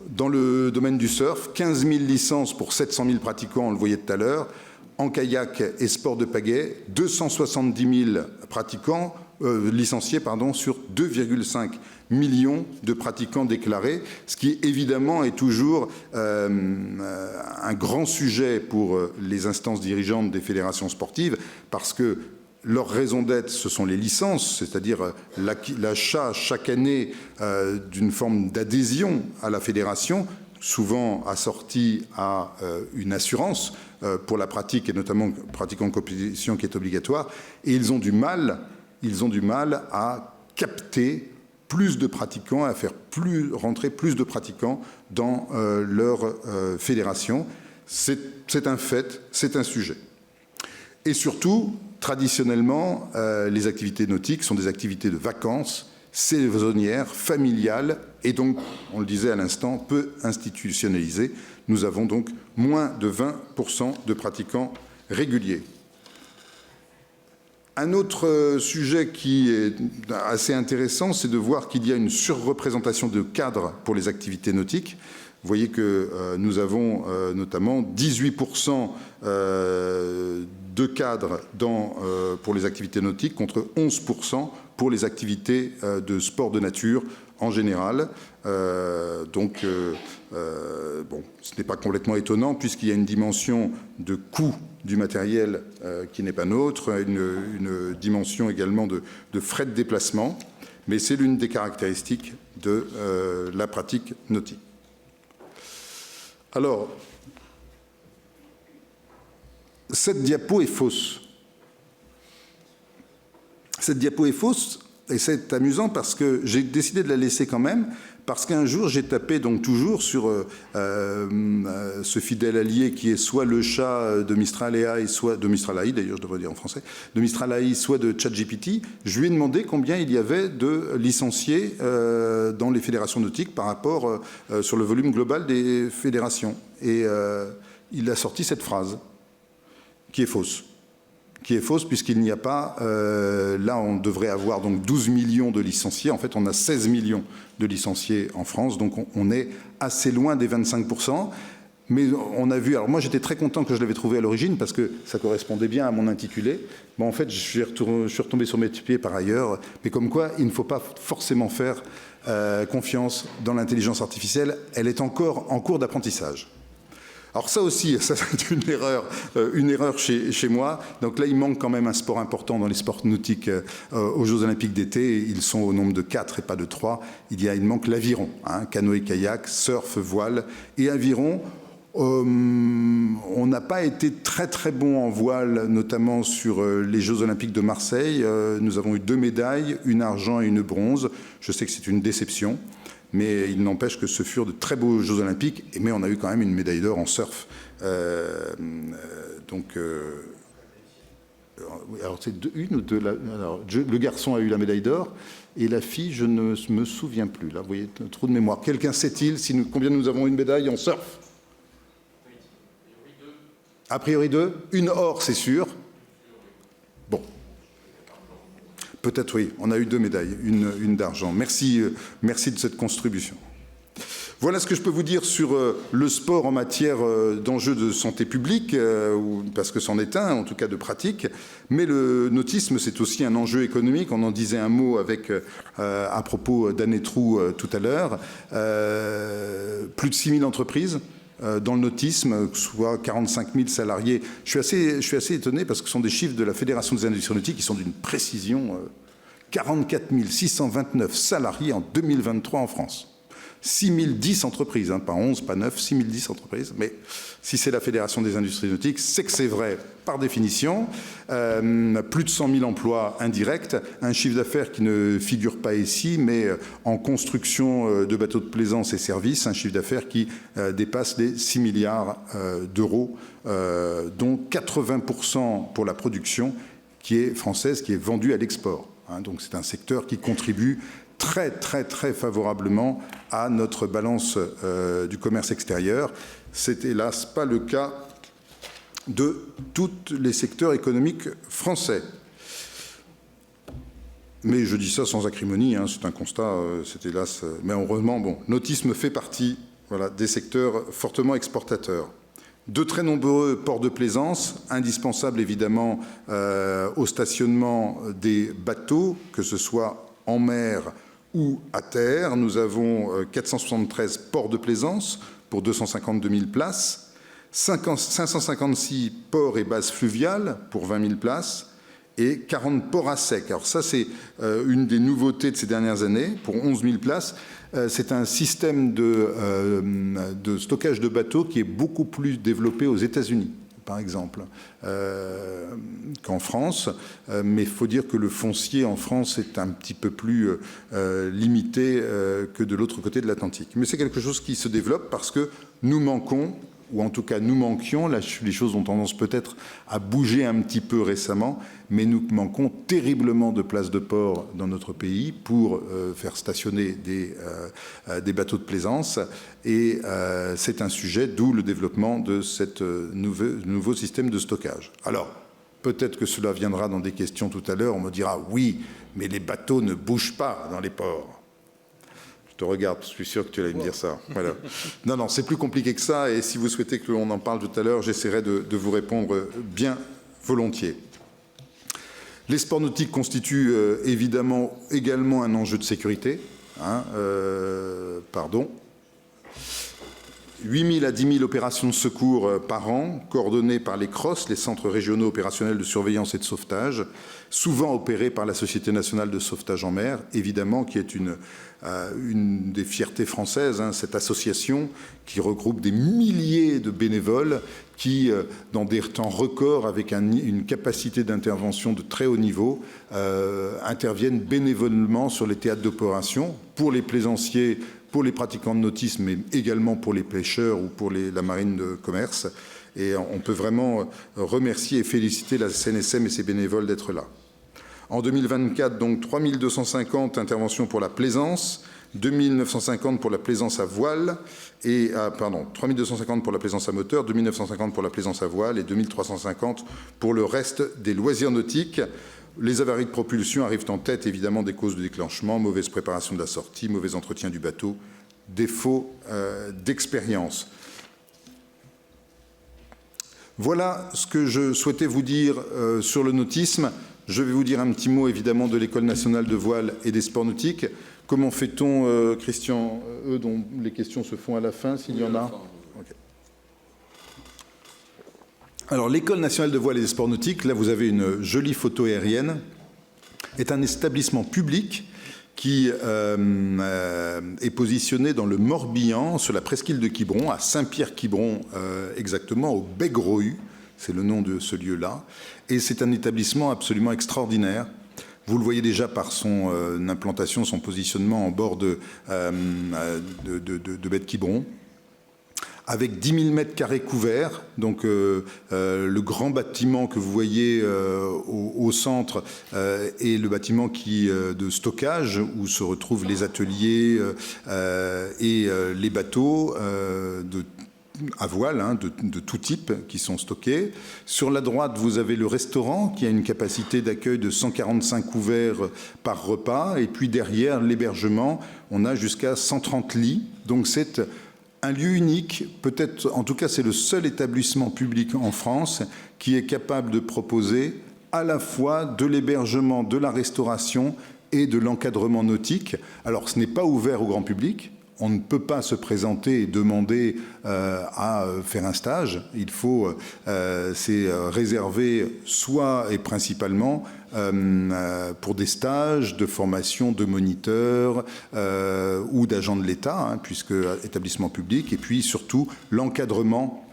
Dans le domaine du surf, 15 000 licences pour 700 000 pratiquants, on le voyait tout à l'heure. En kayak et sport de pagaie, 270 000 pratiquants licenciés sur 2,5 millions de pratiquants déclarés, ce qui évidemment est toujours un grand sujet pour les instances dirigeantes des fédérations sportives, parce que leur raison d'être, ce sont les licences, c'est-à-dire l'achat chaque année d'une forme d'adhésion à la fédération, souvent assortie à une assurance pour la pratique, et notamment pratique en compétition qui est obligatoire, et ils ont du mal à capter plus de pratiquants, à faire rentrer plus de pratiquants dans leur fédération. C'est un fait, c'est un sujet. Et surtout, traditionnellement, les activités nautiques sont des activités de vacances, saisonnières, familiales, et donc, on le disait à l'instant, peu institutionnalisées. Nous avons donc moins de 20% de pratiquants réguliers. Un autre sujet qui est assez intéressant, c'est de voir qu'il y a une surreprésentation de cadres pour les activités nautiques. Vous voyez que nous avons notamment 18% de cadres pour les activités nautiques contre 11% pour les activités de sport de nature en général. Bon, ce n'est pas complètement étonnant puisqu'il y a une dimension de coût du matériel qui n'est pas nôtre, une dimension également de frais de déplacement, mais c'est l'une des caractéristiques de la pratique nautique. Alors, cette diapo est fausse. Cette diapo est fausse, et c'est amusant parce que j'ai décidé de la laisser quand même, parce qu'un jour, j'ai tapé donc toujours sur ce fidèle allié qui est soit le chat de Mistral AI, soit de Mistral AI, d'ailleurs, je devrais dire en français, de Mistral AI, soit de ChatGPT. Je lui ai demandé combien il y avait de licenciés dans les fédérations nautiques par rapport sur le volume global des fédérations. Et il a sorti cette phrase, qui est fausse. Qui est fausse puisqu'il n'y a pas... là, on devrait avoir donc 12 millions de licenciés. En fait, on a 16 millions de licenciés en France. Donc, on est assez loin des 25%. Mais on a vu... Alors, moi, j'étais très content que je l'avais trouvé à l'origine parce que ça correspondait bien à mon intitulé. Bon, en fait, je suis retombé sur mes pieds par ailleurs. Mais comme quoi, il ne faut pas forcément faire confiance dans l'intelligence artificielle. Elle est encore en cours d'apprentissage. Alors ça aussi, ça c'est une erreur chez moi. Donc là, il manque quand même un sport important dans les sports nautiques aux Jeux Olympiques d'été. Ils sont au nombre de 4 et pas de 3. Il manque l'aviron, canoë-kayak, surf, voile et aviron. On n'a pas été très très bon en voile, notamment sur les Jeux Olympiques de Marseille. Nous avons eu 2 médailles, une argent et une bronze. Je sais que c'est une déception. Mais il n'empêche que ce furent de très beaux Jeux Olympiques, mais on a eu quand même une médaille d'or en surf. Alors c'est une ou deux. Le garçon a eu la médaille d'or, et la fille, je ne me souviens plus. Là, vous voyez, un trou de mémoire. Quelqu'un sait-il combien nous avons une médaille en surf? A priori 2. Une or, c'est sûr. Bon. Peut-être oui, on a eu 2 médailles, une d'argent. Merci de cette contribution. Voilà ce que je peux vous dire sur le sport en matière d'enjeux de santé publique, parce que c'en est un, en tout cas de pratique. Mais le nautisme, c'est aussi un enjeu économique. On en disait un mot à propos d'Anne Trou tout à l'heure. Plus de 6 000 entreprises dans le nautisme, soit 45 000 salariés. Je suis assez étonné parce que ce sont des chiffres de la Fédération des industries nautiques qui sont d'une précision 44 629 salariés en 2023 en France. 6010 entreprises, hein, pas 11, pas 9, 6010 entreprises. Mais si c'est la Fédération des industries nautiques, c'est que c'est vrai par définition. Plus de 100 000 emplois indirects, un chiffre d'affaires qui ne figure pas ici, mais en construction de bateaux de plaisance et services, un chiffre d'affaires qui dépasse les 6 milliards d'euros, dont 80% pour la production qui est française, qui est vendue à l'export. Hein, donc c'est un secteur qui contribue très favorablement à notre balance du commerce extérieur. C'est hélas pas le cas de tous les secteurs économiques français. Mais je dis ça sans acrimonie, hein, c'est un constat, c'est hélas... mais heureusement, bon, nautisme fait partie, voilà, des secteurs fortement exportateurs. De très nombreux ports de plaisance, indispensables évidemment au stationnement des bateaux, que ce soit en mer ou à terre. Nous avons 473 ports de plaisance pour 252 000 places, 556 ports et bases fluviales pour 20 000 places et 40 ports à sec. Alors ça, c'est une des nouveautés de ces dernières années, pour 11 000 places. C'est un système de stockage de bateaux qui est beaucoup plus développé aux États-Unis, par exemple, qu'en France. Mais il faut dire que le foncier en France est un petit peu plus limité que de l'autre côté de l'Atlantique. Mais c'est quelque chose qui se développe parce que nous manquons, ou en tout cas nous manquions, les choses ont tendance peut-être à bouger un petit peu récemment, mais nous manquons terriblement de places de port dans notre pays pour faire stationner des bateaux de plaisance. Et c'est un sujet, d'où le développement de ce nouveau système de stockage. Alors, peut-être que cela viendra dans des questions tout à l'heure, on me dira « oui, mais les bateaux ne bougent pas dans les ports ». Je te regarde, je suis sûr que tu allais me dire ça. Voilà. Non, c'est plus compliqué que ça, et si vous souhaitez que l'on en parle tout à l'heure, j'essaierai de vous répondre bien volontiers. Les sports nautiques constituent également un enjeu de sécurité. 8 000 à 10 000 opérations de secours par an, coordonnées par les CROSS, les centres régionaux opérationnels de surveillance et de sauvetage, souvent opérés par la Société nationale de sauvetage en mer, évidemment, qui est une des fiertés françaises, hein, cette association qui regroupe des milliers de bénévoles qui, dans des temps records, avec une capacité d'intervention de très haut niveau, interviennent bénévolement sur les théâtres d'opération pour les plaisanciers, pour les pratiquants de nautisme, mais également pour les pêcheurs ou pour la marine de commerce. Et on peut vraiment remercier et féliciter la CNSM et ses bénévoles d'être là. En 2024, donc 3 250 interventions pour la plaisance, 2 950 pour la plaisance à voile, 3 250 pour la plaisance à moteur, 2 950 pour la plaisance à voile et 2 350 pour le reste des loisirs nautiques. Les avaries de propulsion arrivent en tête, évidemment, des causes de déclenchement, mauvaise préparation de la sortie, mauvais entretien du bateau, défaut d'expérience. Voilà ce que je souhaitais vous dire sur le nautisme. Je vais vous dire un petit mot, évidemment, de l'École nationale de voile et des sports nautiques. Comment fait-on, Christian, dont les questions se font à la fin, s'il y en a? Okay. Alors, l'École nationale de voile et des sports nautiques, là, vous avez une jolie photo aérienne, est un établissement public qui est positionné dans le Morbihan, sur la presqu'île de Quiberon, à Saint-Pierre-Quiberon exactement, au Bec-Rohu, c'est le nom de ce lieu-là. Et c'est un établissement absolument extraordinaire. Vous le voyez déjà par son implantation, son positionnement en bord de baie de Quiberon, avec 10 000 mètres carrés couverts. Donc le grand bâtiment que vous voyez au centre est le bâtiment de stockage où se retrouvent les ateliers et les bateaux à voile, hein, de tout type, qui sont stockés. Sur la droite, vous avez le restaurant qui a une capacité d'accueil de 145 couverts par repas. Et puis derrière l'hébergement, on a jusqu'à 130 lits. Donc c'est un lieu unique, peut-être, en tout cas c'est le seul établissement public en France qui est capable de proposer à la fois de l'hébergement, de la restauration et de l'encadrement nautique. Alors ce n'est pas ouvert au grand public, on ne peut pas se présenter et demander à faire un stage. Il faut, c'est réservé soit et principalement pour des stages de formation de moniteurs ou d'agents de l'État, hein, puisque établissement public, et puis surtout l'encadrement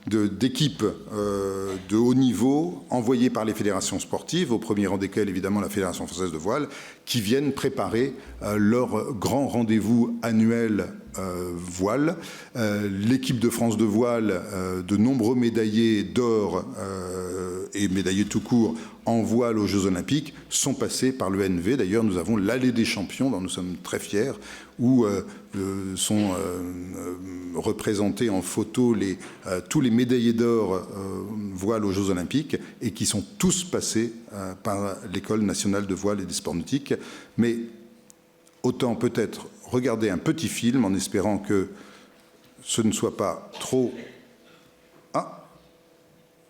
d'équipes de haut niveau envoyées par les fédérations sportives, au premier rang desquelles évidemment la Fédération française de voile, qui viennent préparer leur grand rendez-vous annuel voile. L'équipe de France de voile, de nombreux médaillés d'or et médaillés tout court en voile aux Jeux Olympiques sont passés par l'ENV. D'ailleurs, nous avons l'Allée des Champions, dont nous sommes très fiers, où sont représentés en photo tous les médaillés d'or voile aux Jeux Olympiques et qui sont tous passés par l'École nationale de voile et des sports nautiques. Mais autant peut-être regarder un petit film en espérant que ce ne soit pas trop... Ah,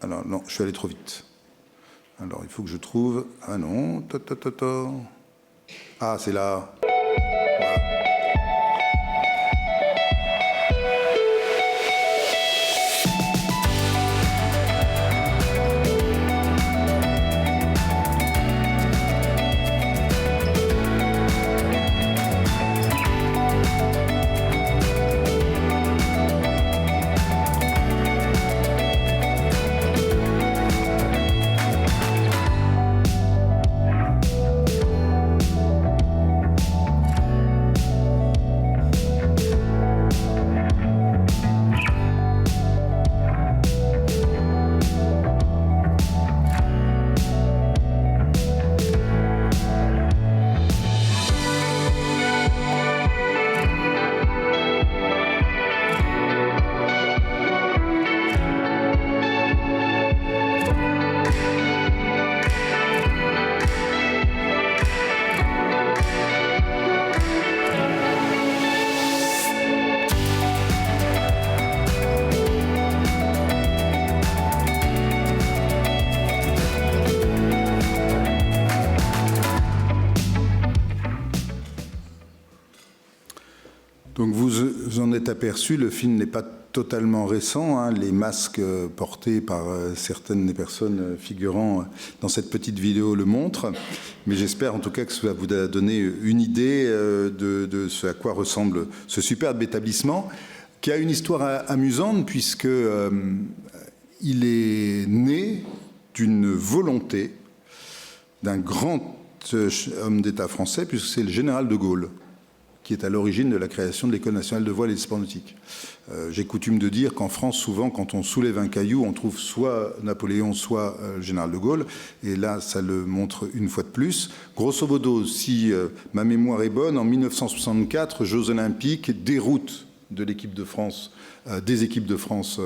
alors non, je suis allé trop vite. Alors il faut que je trouve... Ah non, ah c'est là. Voilà. Donc vous en êtes aperçu, le film n'est pas totalement récent, hein. Les masques portés par certaines des personnes figurant dans cette petite vidéo le montrent, mais j'espère en tout cas que ça vous a donné une idée de ce à quoi ressemble ce superbe établissement, qui a une histoire amusante puisque il est né d'une volonté d'un grand homme d'État français, puisque c'est le général de Gaulle qui est à l'origine de la création de l'École nationale de voile et des sports nautiques. J'ai coutume de dire qu'en France, souvent, quand on soulève un caillou, on trouve soit Napoléon, soit le général de Gaulle. Et là, ça le montre une fois de plus. Grosso modo, si ma mémoire est bonne, en 1964, Jeux Olympiques, déroute de l'équipe de France, des équipes de France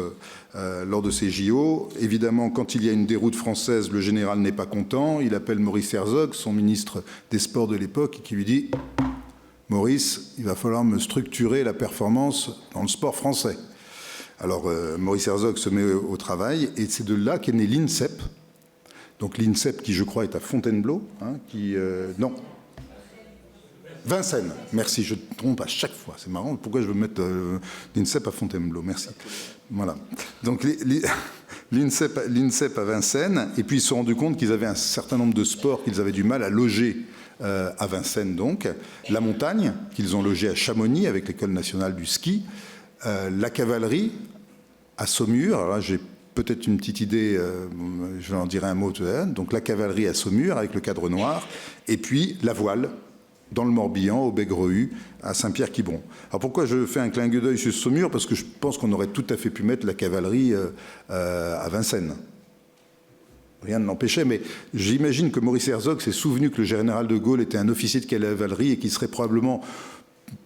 lors de ces JO. Évidemment, quand il y a une déroute française, le général n'est pas content. Il appelle Maurice Herzog, son ministre des Sports de l'époque, qui lui dit... Maurice, il va falloir me structurer la performance dans le sport français. Alors, Maurice Herzog se met au travail, et c'est de là qu'est né l'INSEP. Donc l'INSEP, qui je crois est à Fontainebleau, hein, non, Vincennes. Merci, je me trompe à chaque fois. C'est marrant, pourquoi je veux mettre l'INSEP à Fontainebleau? Merci. Voilà. Donc l'INSEP à Vincennes, et puis ils se sont rendus compte qu'ils avaient un certain nombre de sports qu'ils avaient du mal à loger à Vincennes, donc, la montagne, qu'ils ont logé à Chamonix avec l'École nationale du ski, la cavalerie à Saumur. Alors là, j'ai peut-être une petite idée, je vais en dire un mot tout à l'heure. Donc la cavalerie à Saumur avec le cadre noir, et puis la voile dans le Morbihan, au Begrehus, à Saint-Pierre-Quiberon. Alors pourquoi je fais un clin d'œil sur Saumur? Parce que je pense qu'on aurait tout à fait pu mettre la cavalerie à Vincennes. Rien ne l'empêchait, mais j'imagine que Maurice Herzog s'est souvenu que le général de Gaulle était un officier de cavalerie et qu'il serait probablement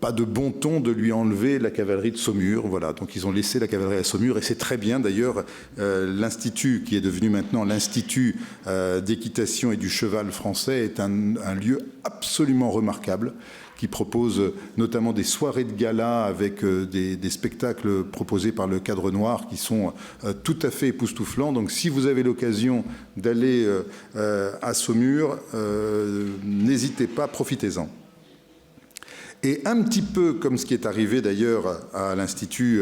pas de bon ton de lui enlever la cavalerie de Saumur. Voilà, donc ils ont laissé la cavalerie à Saumur, et c'est très bien. D'ailleurs, l'Institut, qui est devenu maintenant l'Institut d'équitation et du cheval français, est un lieu absolument remarquable, qui propose notamment des soirées de gala avec des spectacles proposés par le Cadre Noir qui sont tout à fait époustouflants. Donc si vous avez l'occasion d'aller à Saumur, n'hésitez pas, profitez-en. Et un petit peu comme ce qui est arrivé d'ailleurs à l'Institut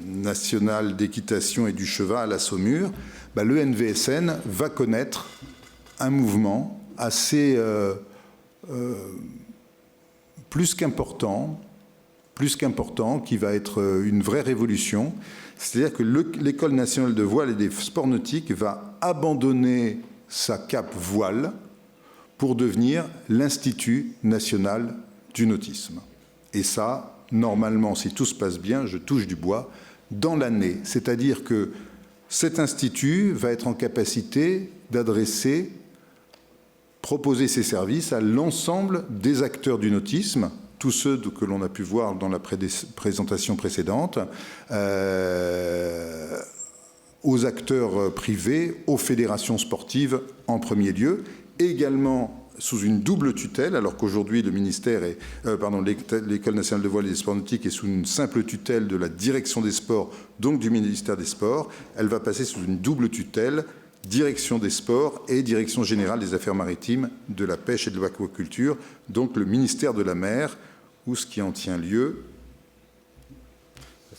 national d'équitation et du cheval à Saumur, le NVSN va connaître un mouvement assez plus qu'important, qui va être une vraie révolution. C'est-à-dire que l'École nationale de voile et des sports nautiques va abandonner sa cape voile pour devenir l'Institut national du nautisme. Et ça, normalement, si tout se passe bien, je touche du bois, dans l'année. C'est-à-dire que cet institut va être en capacité d'adresser, proposer ses services à l'ensemble des acteurs du nautisme, tous ceux que l'on a pu voir dans la présentation précédente, aux acteurs privés, aux fédérations sportives en premier lieu, également sous une double tutelle, alors qu'aujourd'hui le ministère l'École nationale de voile et des sports nautiques est sous une simple tutelle de la direction des sports, donc du ministère des Sports. Elle va passer sous une double tutelle, direction des sports et direction générale des affaires maritimes, de la pêche et de l'aquaculture, donc le ministère de la mer, où ce qui en tient lieu.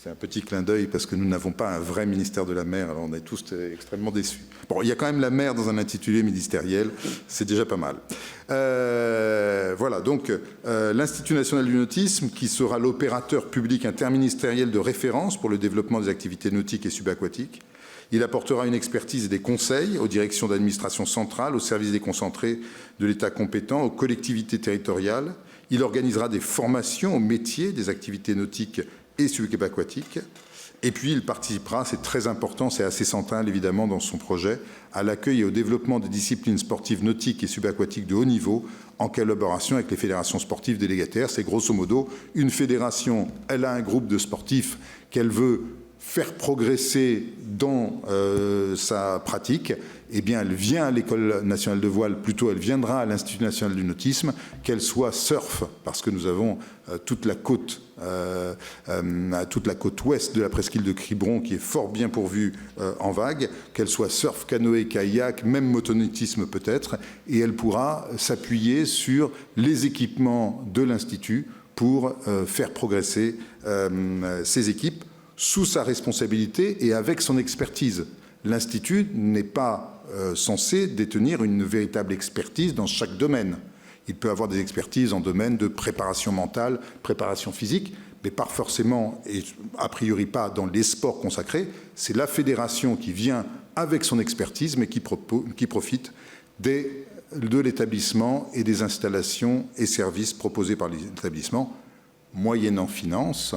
C'est un petit clin d'œil parce que nous n'avons pas un vrai ministère de la mer, alors on est tous extrêmement déçus. Bon, il y a quand même la mer dans un intitulé ministériel, c'est déjà pas mal. Voilà, donc l'Institut national du nautisme, qui sera l'opérateur public interministériel de référence pour le développement des activités nautiques et subaquatiques. Il apportera une expertise et des conseils aux directions d'administration centrale, aux services déconcentrés de l'État compétent, aux collectivités territoriales. Il organisera des formations aux métiers des activités nautiques et subaquatiques. Et puis, il participera, c'est très important, c'est assez central évidemment dans son projet, à l'accueil et au développement des disciplines sportives nautiques et subaquatiques de haut niveau en collaboration avec les fédérations sportives délégataires. C'est grosso modo une fédération, elle a un groupe de sportifs qu'elle veut faire progresser dans sa pratique, eh bien, elle vient à l'École nationale de voile, plutôt elle viendra à l'Institut national du nautisme, qu'elle soit surf, parce que nous avons toute la côte ouest de la presqu'île de Quiberon qui est fort bien pourvue en vagues, qu'elle soit surf, canoë, kayak, même motonautisme peut-être, et elle pourra s'appuyer sur les équipements de l'Institut pour faire progresser ses équipes sous sa responsabilité et avec son expertise. L'Institut n'est pas censé détenir une véritable expertise dans chaque domaine. Il peut avoir des expertises en domaine de préparation mentale, préparation physique, mais pas forcément, et a priori pas dans les sports consacrés. C'est la fédération qui vient avec son expertise, mais qui profite de l'établissement et des installations et services proposés par l'établissement, moyennant finance.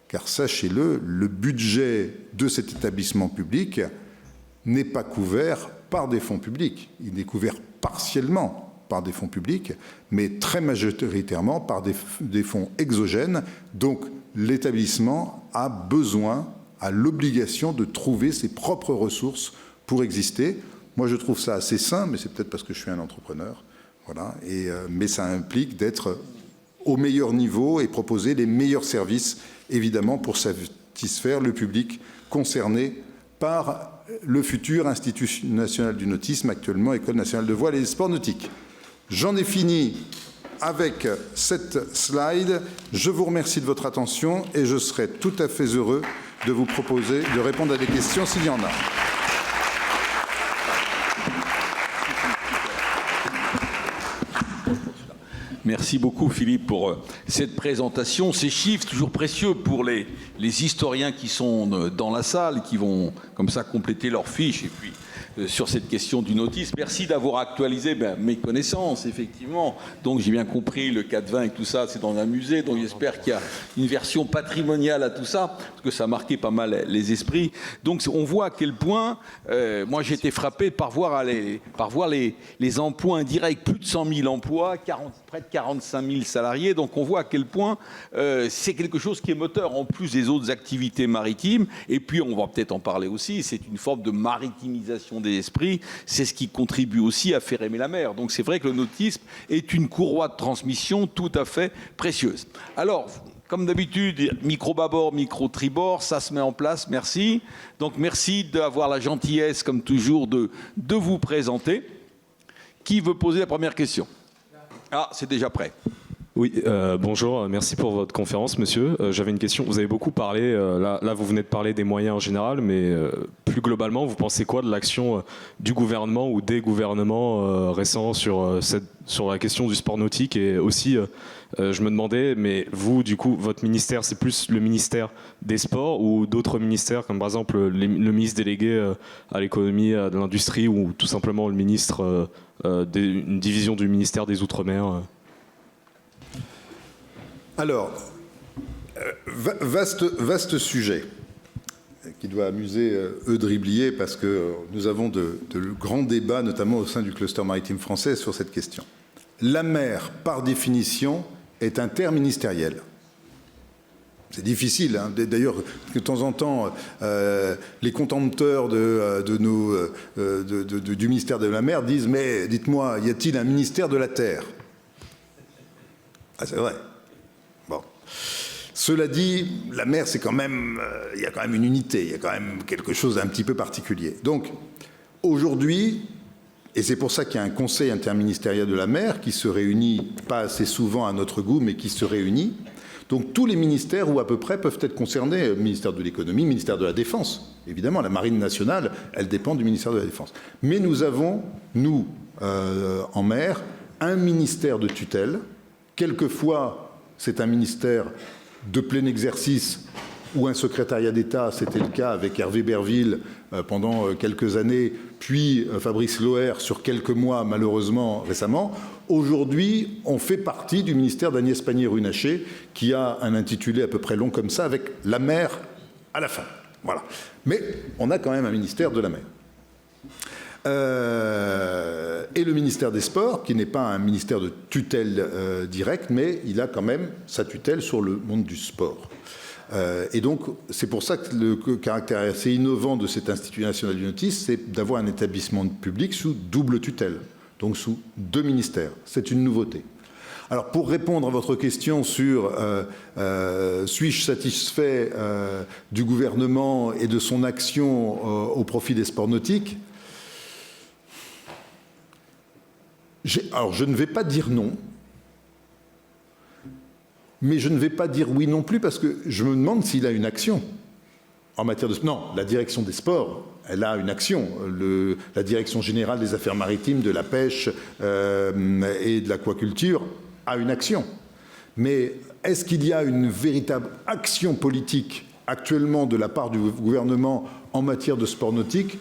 Car sachez-le, le budget de cet établissement public n'est pas couvert par des fonds publics. Il est couvert partiellement par des fonds publics, mais très majoritairement par des fonds exogènes. Donc l'établissement a l'obligation de trouver ses propres ressources pour exister. Moi, je trouve ça assez sain, mais c'est peut-être parce que je suis un entrepreneur. Voilà. Mais ça implique d'être au meilleur niveau et proposer les meilleurs services, évidemment, pour satisfaire le public concerné par le futur Institut national du nautisme, actuellement École nationale de voile et des sports nautiques. J'en ai fini avec cette slide. Je vous remercie de votre attention et je serai tout à fait heureux de vous proposer de répondre à des questions s'il y en a. Merci beaucoup Philippe pour cette présentation, ces chiffres toujours précieux pour les historiens qui sont dans la salle, qui vont comme ça compléter leurs fiches et puis sur cette question du nautisme. Merci d'avoir actualisé mes connaissances, effectivement. Donc j'ai bien compris, le 420 et tout ça, c'est dans un musée, donc j'espère qu'il y a une version patrimoniale à tout ça, parce que ça a marqué pas mal les esprits. Donc on voit à quel point, moi j'ai été frappé par voir les emplois indirects, plus de 100 000 emplois, près de 45 000 salariés, donc on voit à quel point c'est quelque chose qui est moteur en plus des autres activités maritimes, et puis on va peut-être en parler aussi, c'est une forme de maritimisation l'éducation des esprits, c'est ce qui contribue aussi à faire aimer la mer. Donc c'est vrai que le nautisme est une courroie de transmission tout à fait précieuse. Alors, comme d'habitude, micro-bâbord, micro-tribord, ça se met en place, merci. Donc merci d'avoir la gentillesse, comme toujours, de vous présenter. Qui veut poser la première question? Ah, c'est déjà prêt. Oui, bonjour, merci pour votre conférence, monsieur. J'avais une question. Vous avez beaucoup parlé, là vous venez de parler des moyens en général, mais plus globalement, vous pensez quoi de l'action du gouvernement ou des gouvernements récents sur la question du sport nautique? Et aussi, je me demandais, mais vous, du coup, votre ministère, c'est plus le ministère des sports ou d'autres ministères, comme par exemple le ministre délégué à l'économie, à l'industrie, ou tout simplement le ministre, une division du ministère des Outre-mer? Alors, vaste sujet qui doit amuser Eudes Riblier parce que nous avons de grands débats, notamment au sein du cluster maritime français, sur cette question. La mer, par définition, est interministérielle. C'est difficile, hein. D'ailleurs, de temps en temps, les contempteurs du ministère de la mer disent « Mais dites-moi, y a-t-il un ministère de la Terre ?» Ah, c'est vrai. Bon. Cela dit, la mer, c'est quand même, il y a quand même une unité, il y a quand même quelque chose d'un petit peu particulier. Donc, aujourd'hui, et c'est pour ça qu'il y a un conseil interministériel de la mer qui se réunit, pas assez souvent à notre goût, mais qui se réunit. Donc, tous les ministères, ou à peu près, peuvent être concernés. Ministère de l'économie, ministère de la Défense. Évidemment, la Marine nationale, elle dépend du ministère de la Défense. Mais nous avons, nous, en mer, un ministère de tutelle. Quelquefois, c'est un ministère de plein exercice ou un secrétariat d'État, c'était le cas avec Hervé Berville pendant quelques années, puis Fabrice Loher sur quelques mois, malheureusement, récemment. Aujourd'hui, on fait partie du ministère d'Agnès Pannier-Runacher, qui a un intitulé à peu près long comme ça, avec la mer à la fin. Voilà. Mais on a quand même un ministère de la mer. Et le ministère des Sports, qui n'est pas un ministère de tutelle directe, mais il a quand même sa tutelle sur le monde du sport. Et donc, c'est pour ça que le caractère assez innovant de cet Institut national du nautisme, c'est d'avoir un établissement public sous double tutelle, donc sous deux ministères. C'est une nouveauté. Alors, pour répondre à votre question sur suis-je satisfait du gouvernement et de son action au profit des sports nautiques, alors, je ne vais pas dire non, mais je ne vais pas dire oui non plus, parce que je me demande s'il a une action en matière de... Non, la direction des sports, elle a une action. La direction générale des affaires maritimes, de la pêche et de l'aquaculture a une action. Mais est-ce qu'il y a une véritable action politique actuellement de la part du gouvernement en matière de sport nautique ?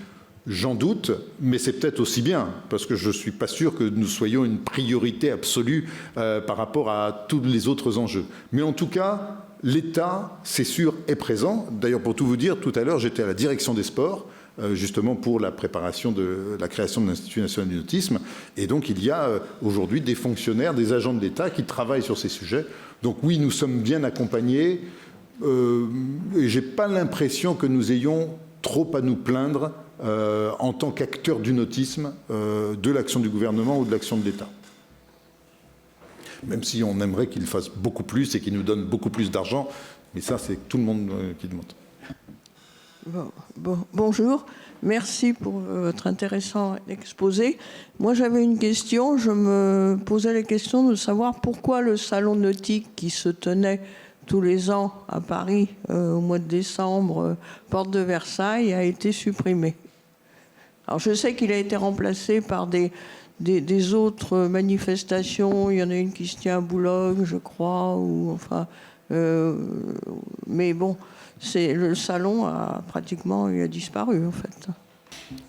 J'en doute, mais c'est peut-être aussi bien, parce que je ne suis pas sûr que nous soyons une priorité absolue par rapport à tous les autres enjeux. Mais en tout cas, l'État, c'est sûr, est présent. D'ailleurs, pour tout vous dire, tout à l'heure, j'étais à la direction des sports, justement pour la préparation de la création de l'Institut national du nautisme. Et donc, il y a aujourd'hui des fonctionnaires, des agents de l'État qui travaillent sur ces sujets. Donc oui, nous sommes bien accompagnés. Et je n'ai pas l'impression que nous ayons trop à nous plaindre en tant qu'acteur du nautisme, de l'action du gouvernement ou de l'action de l'État. Même si on aimerait qu'il fasse beaucoup plus et qu'il nous donne beaucoup plus d'argent, mais ça, c'est tout le monde qui demande. Bonjour, merci pour votre intéressant exposé. Moi, j'avais une question. Je me posais la question de savoir pourquoi le salon nautique qui se tenait tous les ans à Paris au mois de décembre, porte de Versailles, a été supprimé. Alors, je sais qu'il a été remplacé par des autres manifestations. Il y en a une qui se tient à Boulogne, je crois, ou enfin. Mais bon, le salon a pratiquement disparu, en fait.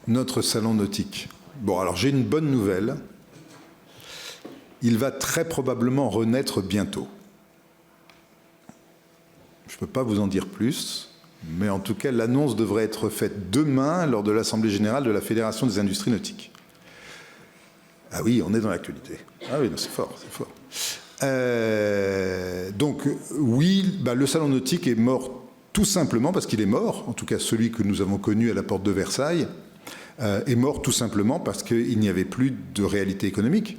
Notre salon nautique. Bon, alors j'ai une bonne nouvelle. Il va très probablement renaître bientôt. Je ne peux pas vous en dire plus. Mais en tout cas, l'annonce devrait être faite demain lors de l'Assemblée générale de la Fédération des industries nautiques. Ah oui, on est dans l'actualité. Ah oui, c'est fort, c'est fort. Donc oui, le salon nautique est mort tout simplement parce qu'il est mort, en tout cas celui que nous avons connu à la porte de Versailles, est mort tout simplement parce qu'il n'y avait plus de réalité économique.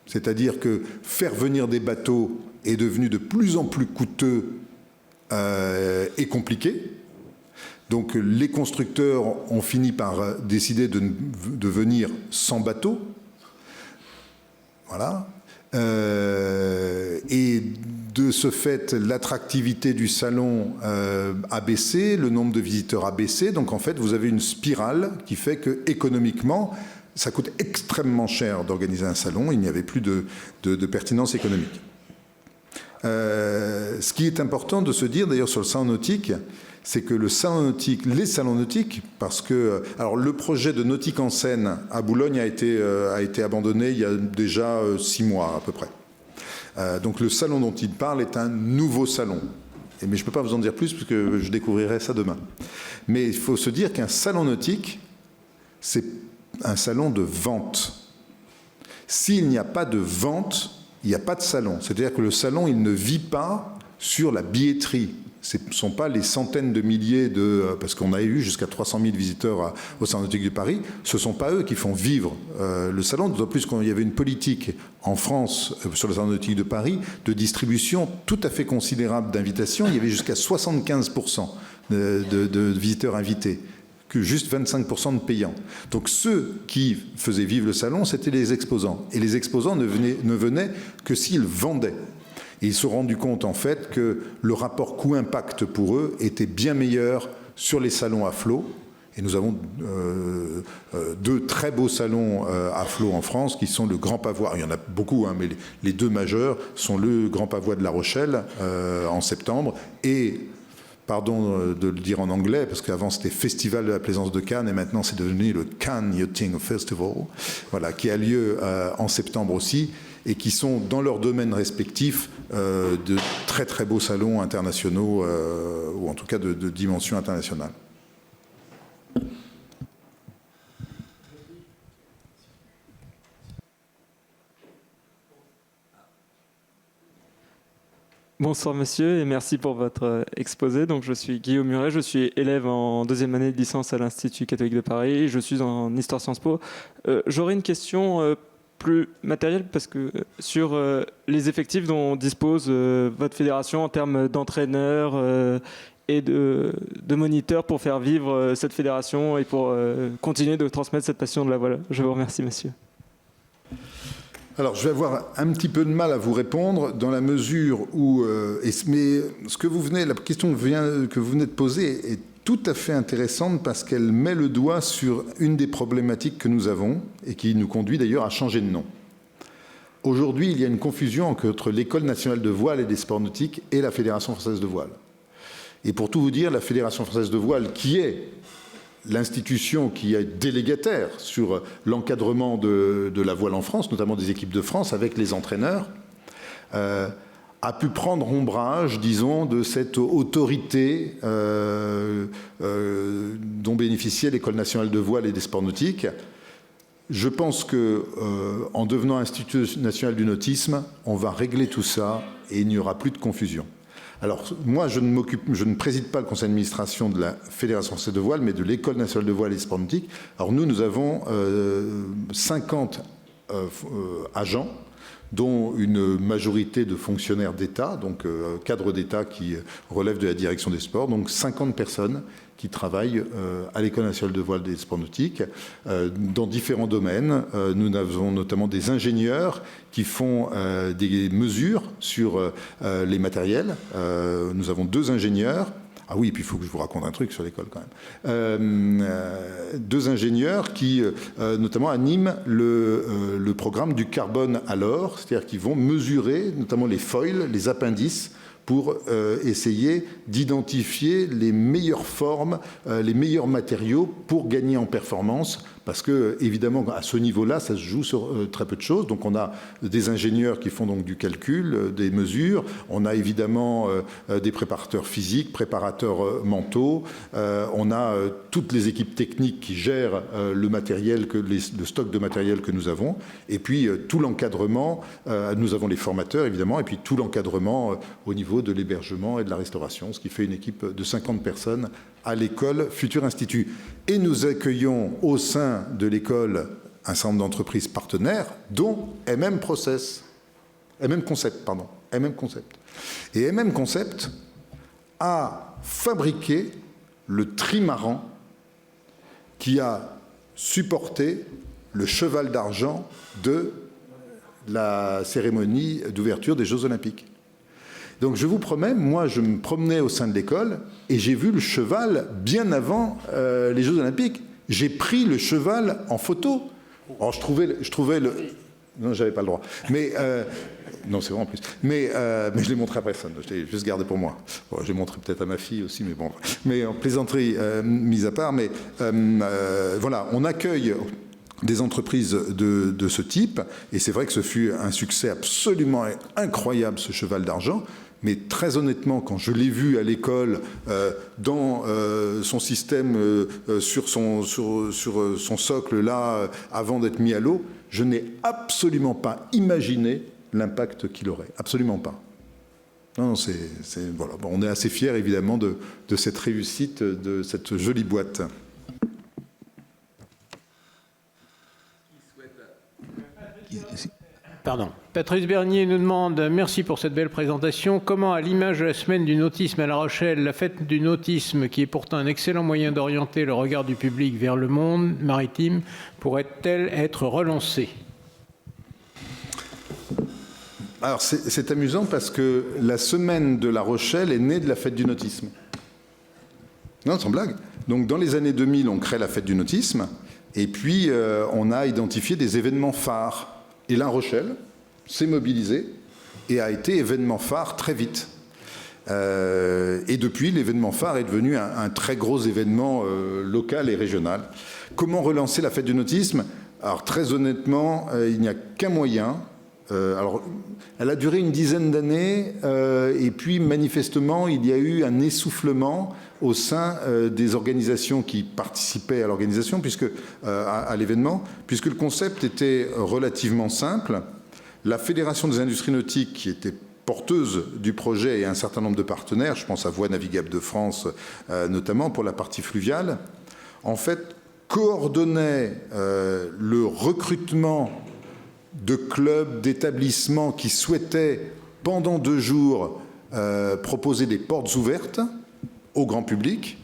C'est-à-dire que faire venir des bateaux est devenu de plus en plus coûteux et compliqué. Donc les constructeurs ont fini par décider de venir sans bateau. Voilà. Et de ce fait, l'attractivité du salon a baissé, le nombre de visiteurs a baissé. Donc en fait, vous avez une spirale qui fait que économiquement, ça coûte extrêmement cher d'organiser un salon. Il n'y avait plus de pertinence économique. Ce qui est important de se dire, d'ailleurs, sur le salon nautique, c'est que les salons nautiques, parce que alors le projet de Nautique en Seine à Boulogne a été abandonné il y a déjà 6 mois à peu près. Donc le salon dont il parle est un nouveau salon. Mais je ne peux pas vous en dire plus parce que je découvrirai ça demain. Mais il faut se dire qu'un salon nautique, c'est un salon de vente. S'il n'y a pas de vente, il n'y a pas de salon. C'est-à-dire que le salon, il ne vit pas sur la billetterie. Ce ne sont pas les centaines de milliers parce qu'on a eu jusqu'à 300 000 visiteurs au Salon nautique de Paris, ce ne sont pas eux qui font vivre le salon, d'autant plus qu'il y avait une politique en France sur le Salon nautique de Paris de distribution tout à fait considérable d'invitations. Il y avait jusqu'à 75% de visiteurs invités, que juste 25% de payants. Donc ceux qui faisaient vivre le salon, c'était les exposants. Et les exposants ne venaient que s'ils vendaient. Et ils se sont rendus compte, en fait, que le rapport coût-impact pour eux était bien meilleur sur les salons à flot. Et nous avons 2 très beaux salons à flot en France, qui sont le Grand Pavois. Il y en a beaucoup, hein, mais les 2 majeurs sont le Grand Pavois de La Rochelle, en septembre, et, pardon de le dire en anglais, parce qu'avant c'était Festival de la Plaisance de Cannes, et maintenant c'est devenu le Cannes Yachting Festival, voilà, qui a lieu en septembre aussi, et qui sont dans leurs domaines respectifs de très très beaux salons internationaux, ou en tout cas de dimension internationale. Bonsoir monsieur et merci pour votre exposé. Donc je suis Guillaume Muret, je suis élève en 2e année de licence à l'Institut catholique de Paris. Je suis en histoire Sciences Po. J'aurais une question plus matérielle parce que sur les effectifs dont dispose votre fédération en termes d'entraîneurs et de moniteurs pour faire vivre cette fédération et pour continuer de transmettre cette passion de la voile. Je vous remercie monsieur. Alors, je vais avoir un petit peu de mal à vous répondre dans la mesure où... mais la question que vous venez de poser est tout à fait intéressante parce qu'elle met le doigt sur une des problématiques que nous avons et qui nous conduit d'ailleurs à changer de nom. Aujourd'hui, il y a une confusion entre l'École nationale de voile et des sports nautiques et la Fédération française de voile. Et pour tout vous dire, la Fédération française de voile, qui est l'institution qui est délégataire sur l'encadrement de la voile en France, notamment des équipes de France avec les entraîneurs, a pu prendre ombrage, disons, de cette autorité dont bénéficiait l'École nationale de voile et des sports nautiques. Je pense qu'en devenant Institut national du nautisme, on va régler tout ça et il n'y aura plus de confusion. Alors, moi, je ne préside pas le conseil d'administration de la Fédération française de voile, mais de l'École nationale de voile et des sports nautiques. Alors, nous avons 50 agents, dont une majorité de fonctionnaires d'État, donc cadres d'État qui relèvent de la direction des sports, donc 50 personnes qui travaillent à l'École nationale de voile des sports nautiques dans différents domaines. Nous avons notamment des ingénieurs qui font des mesures sur les matériels. Nous avons 2 ingénieurs. Ah oui, et puis il faut que je vous raconte un truc sur l'école quand même. 2 ingénieurs qui notamment animent le programme du carbone à l'or, c'est-à-dire qu'ils vont mesurer notamment les foils, les appendices, pour essayer d'identifier les meilleures formes, les meilleurs matériaux pour gagner en performance. Parce que, évidemment, à ce niveau-là, ça se joue sur très peu de choses. Donc, on a des ingénieurs qui font donc du calcul, des mesures. On a évidemment des préparateurs physiques, préparateurs mentaux. On a toutes les équipes techniques qui gèrent le matériel, le stock de matériel que nous avons. Et puis, tout l'encadrement. Nous avons les formateurs, évidemment. Et puis, tout l'encadrement au niveau de l'hébergement et de la restauration, ce qui fait une équipe de 50 personnes à l'école Futur Institut. Et nous accueillons au sein sein de l'école un certain nombre d'entreprises partenaires, dont MM Concept. Et MM Concept a fabriqué le trimaran qui a supporté le cheval d'argent de la cérémonie d'ouverture des Jeux Olympiques. Donc je vous promets, moi je me promenais au sein de l'école et j'ai vu le cheval bien avant les Jeux Olympiques. J'ai pris le cheval en photo. Alors je trouvais le... Non, j'avais pas le droit. Mais non, c'est vrai en plus. Mais je l'ai montré à personne. Je l'ai juste gardé pour moi. Bon, je l'ai montré peut-être à ma fille aussi, mais bon. Mais en plaisanterie mise à part. Mais voilà, on accueille des entreprises de ce type. Et c'est vrai que ce fut un succès absolument incroyable, ce cheval d'argent. Mais très honnêtement, quand je l'ai vu à l'école, dans son système, sur son socle là, avant d'être mis à l'eau, je n'ai absolument pas imaginé l'impact qu'il aurait. Absolument pas. Non, voilà. Bon, on est assez fiers, évidemment, de cette réussite, de cette jolie boîte. Pardon. Patrice Bernier nous demande « Merci pour cette belle présentation. Comment, à l'image de la semaine du nautisme à La Rochelle, la fête du nautisme, qui est pourtant un excellent moyen d'orienter le regard du public vers le monde maritime, pourrait-elle être relancée ?» Alors, c'est amusant parce que la semaine de La Rochelle est née de la fête du nautisme. Non, sans blague. Donc, dans les années 2000, on crée la fête du nautisme. Et puis, on a identifié des événements phares. Et La Rochelle s'est mobilisée et a été événement phare très vite. Et depuis, l'événement phare est devenu un très gros événement local et régional. Comment relancer la fête du nautisme? Alors, très honnêtement, il n'y a qu'un moyen. Alors, elle a duré une dizaine d'années et puis manifestement il y a eu un essoufflement au sein des organisations qui participaient à l'organisation, à l'événement, puisque le concept était relativement simple. La Fédération des industries nautiques, qui était porteuse du projet, et un certain nombre de partenaires, je pense à Voies navigables de France notamment pour la partie fluviale, en fait coordonnait le recrutement de clubs, d'établissements qui souhaitaient, pendant 2 jours, proposer des portes ouvertes au grand public.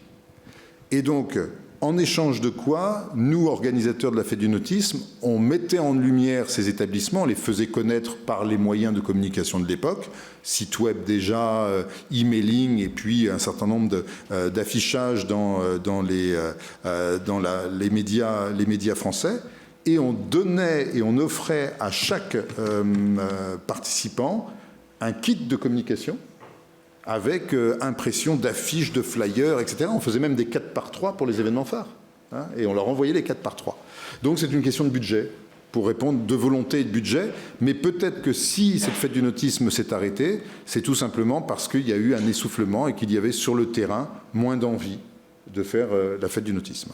Et donc, en échange de quoi, nous, organisateurs de la fête du nautisme, on mettait en lumière ces établissements, on les faisait connaître par les moyens de communication de l'époque, site web déjà, emailing, et puis un certain nombre d'affichages dans les médias français. Et on donnait et on offrait à chaque participant un kit de communication avec impression d'affiches, de flyers, etc. On faisait même des 4x3 pour les événements phares. Hein, et on leur envoyait les 4x3. Donc c'est une question de budget, pour répondre de volonté et de budget. Mais peut-être que si cette fête du nautisme s'est arrêtée, c'est tout simplement parce qu'il y a eu un essoufflement et qu'il y avait sur le terrain moins d'envie de faire la fête du nautisme.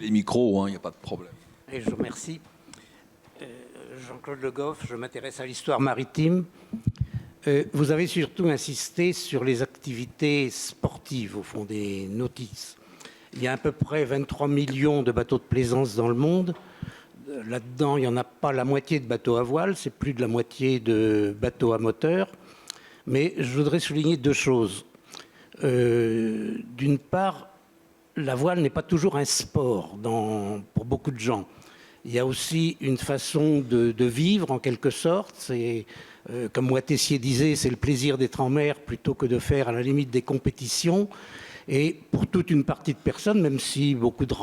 Les micros, il n'y a pas de problème. Et je vous remercie. Jean-Claude Le Goff, je m'intéresse à l'histoire maritime. Vous avez surtout insisté sur les activités sportives, au fond, des nautistes. Il y a à peu près 23 millions de bateaux de plaisance dans le monde. Là-dedans, il n'y en a pas la moitié de bateaux à voile, c'est plus de la moitié de bateaux à moteur. Mais je voudrais souligner 2 choses. D'une part, la voile n'est pas toujours un sport pour beaucoup de gens. Il y a aussi une façon de vivre, en quelque sorte. C'est, comme Moitessier disait, c'est le plaisir d'être en mer plutôt que de faire, à la limite, des compétitions. Et pour toute une partie de personnes, même si beaucoup de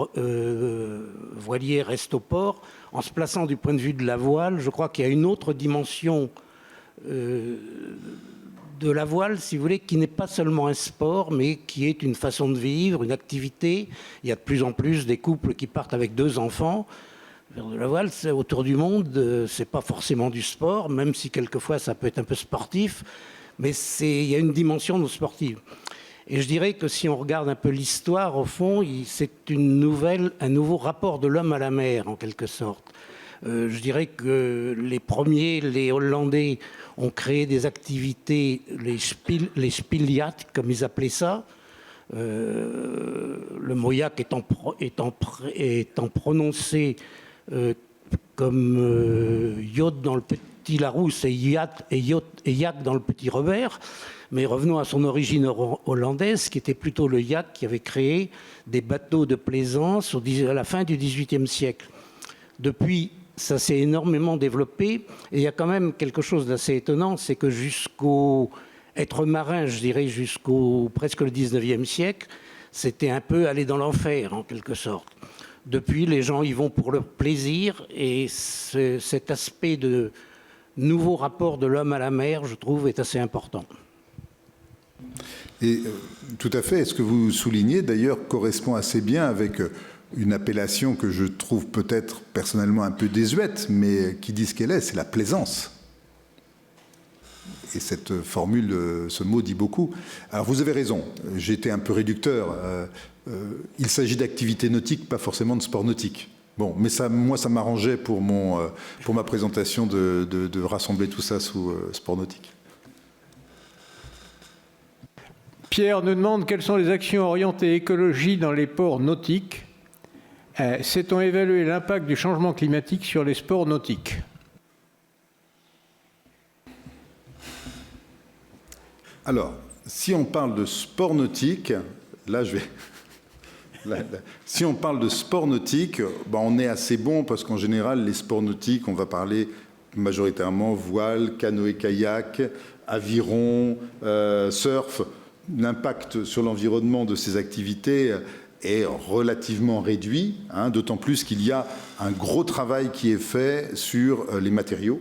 voiliers restent au port, en se plaçant du point de vue de la voile, je crois qu'il y a une autre dimension de la voile, si vous voulez, qui n'est pas seulement un sport, mais qui est une façon de vivre, une activité. Il y a de plus en plus des couples qui partent avec 2 enfants. Faire de la voile, c'est autour du monde, c'est pas forcément du sport, même si quelquefois ça peut être un peu sportif, mais il y a une dimension non sportive. Et je dirais que si on regarde un peu l'histoire, au fond, c'est un nouveau rapport de l'homme à la mer, en quelque sorte. Je dirais que les premiers, les Hollandais, ont créé des activités, les spielyachts, comme ils appelaient ça. Le mot yak étant prononcé comme yacht dans le petit Larousse et yak dans le petit Robert. Mais revenons à son origine hollandaise, qui était plutôt le yak qui avait créé des bateaux de plaisance à la fin du XVIIIe siècle. Depuis, ça s'est énormément développé. Et il y a quand même quelque chose d'assez étonnant, c'est que jusqu'au être marin, je dirais jusqu'au presque le XIXe siècle, c'était un peu aller dans l'enfer, en quelque sorte. Depuis, les gens y vont pour leur plaisir. Et cet aspect de nouveau rapport de l'homme à la mer, je trouve, est assez important. Et tout à fait, ce que vous soulignez d'ailleurs correspond assez bien avec une appellation que je trouve peut-être personnellement un peu désuète, mais qui dit ce qu'elle est, c'est la plaisance. Et cette formule, ce mot dit beaucoup. Alors vous avez raison, j'ai été un peu réducteur. Il s'agit d'activités nautiques, pas forcément de sport nautique. Bon, mais ça, moi, ça m'arrangeait pour ma présentation de rassembler tout ça sous sport nautique. Pierre nous demande quelles sont les actions orientées écologie dans les ports nautiques. Sait-on évaluer l'impact du changement climatique sur les sports nautiques? Alors, si on parle de sport nautique, là je vais... Si on parle de sport nautique, ben on est assez bon parce qu'en général, les sports nautiques, on va parler majoritairement voile, canoë-kayak, aviron, surf. L'impact sur l'environnement de ces activités est relativement réduit, hein, d'autant plus qu'il y a un gros travail qui est fait sur les matériaux,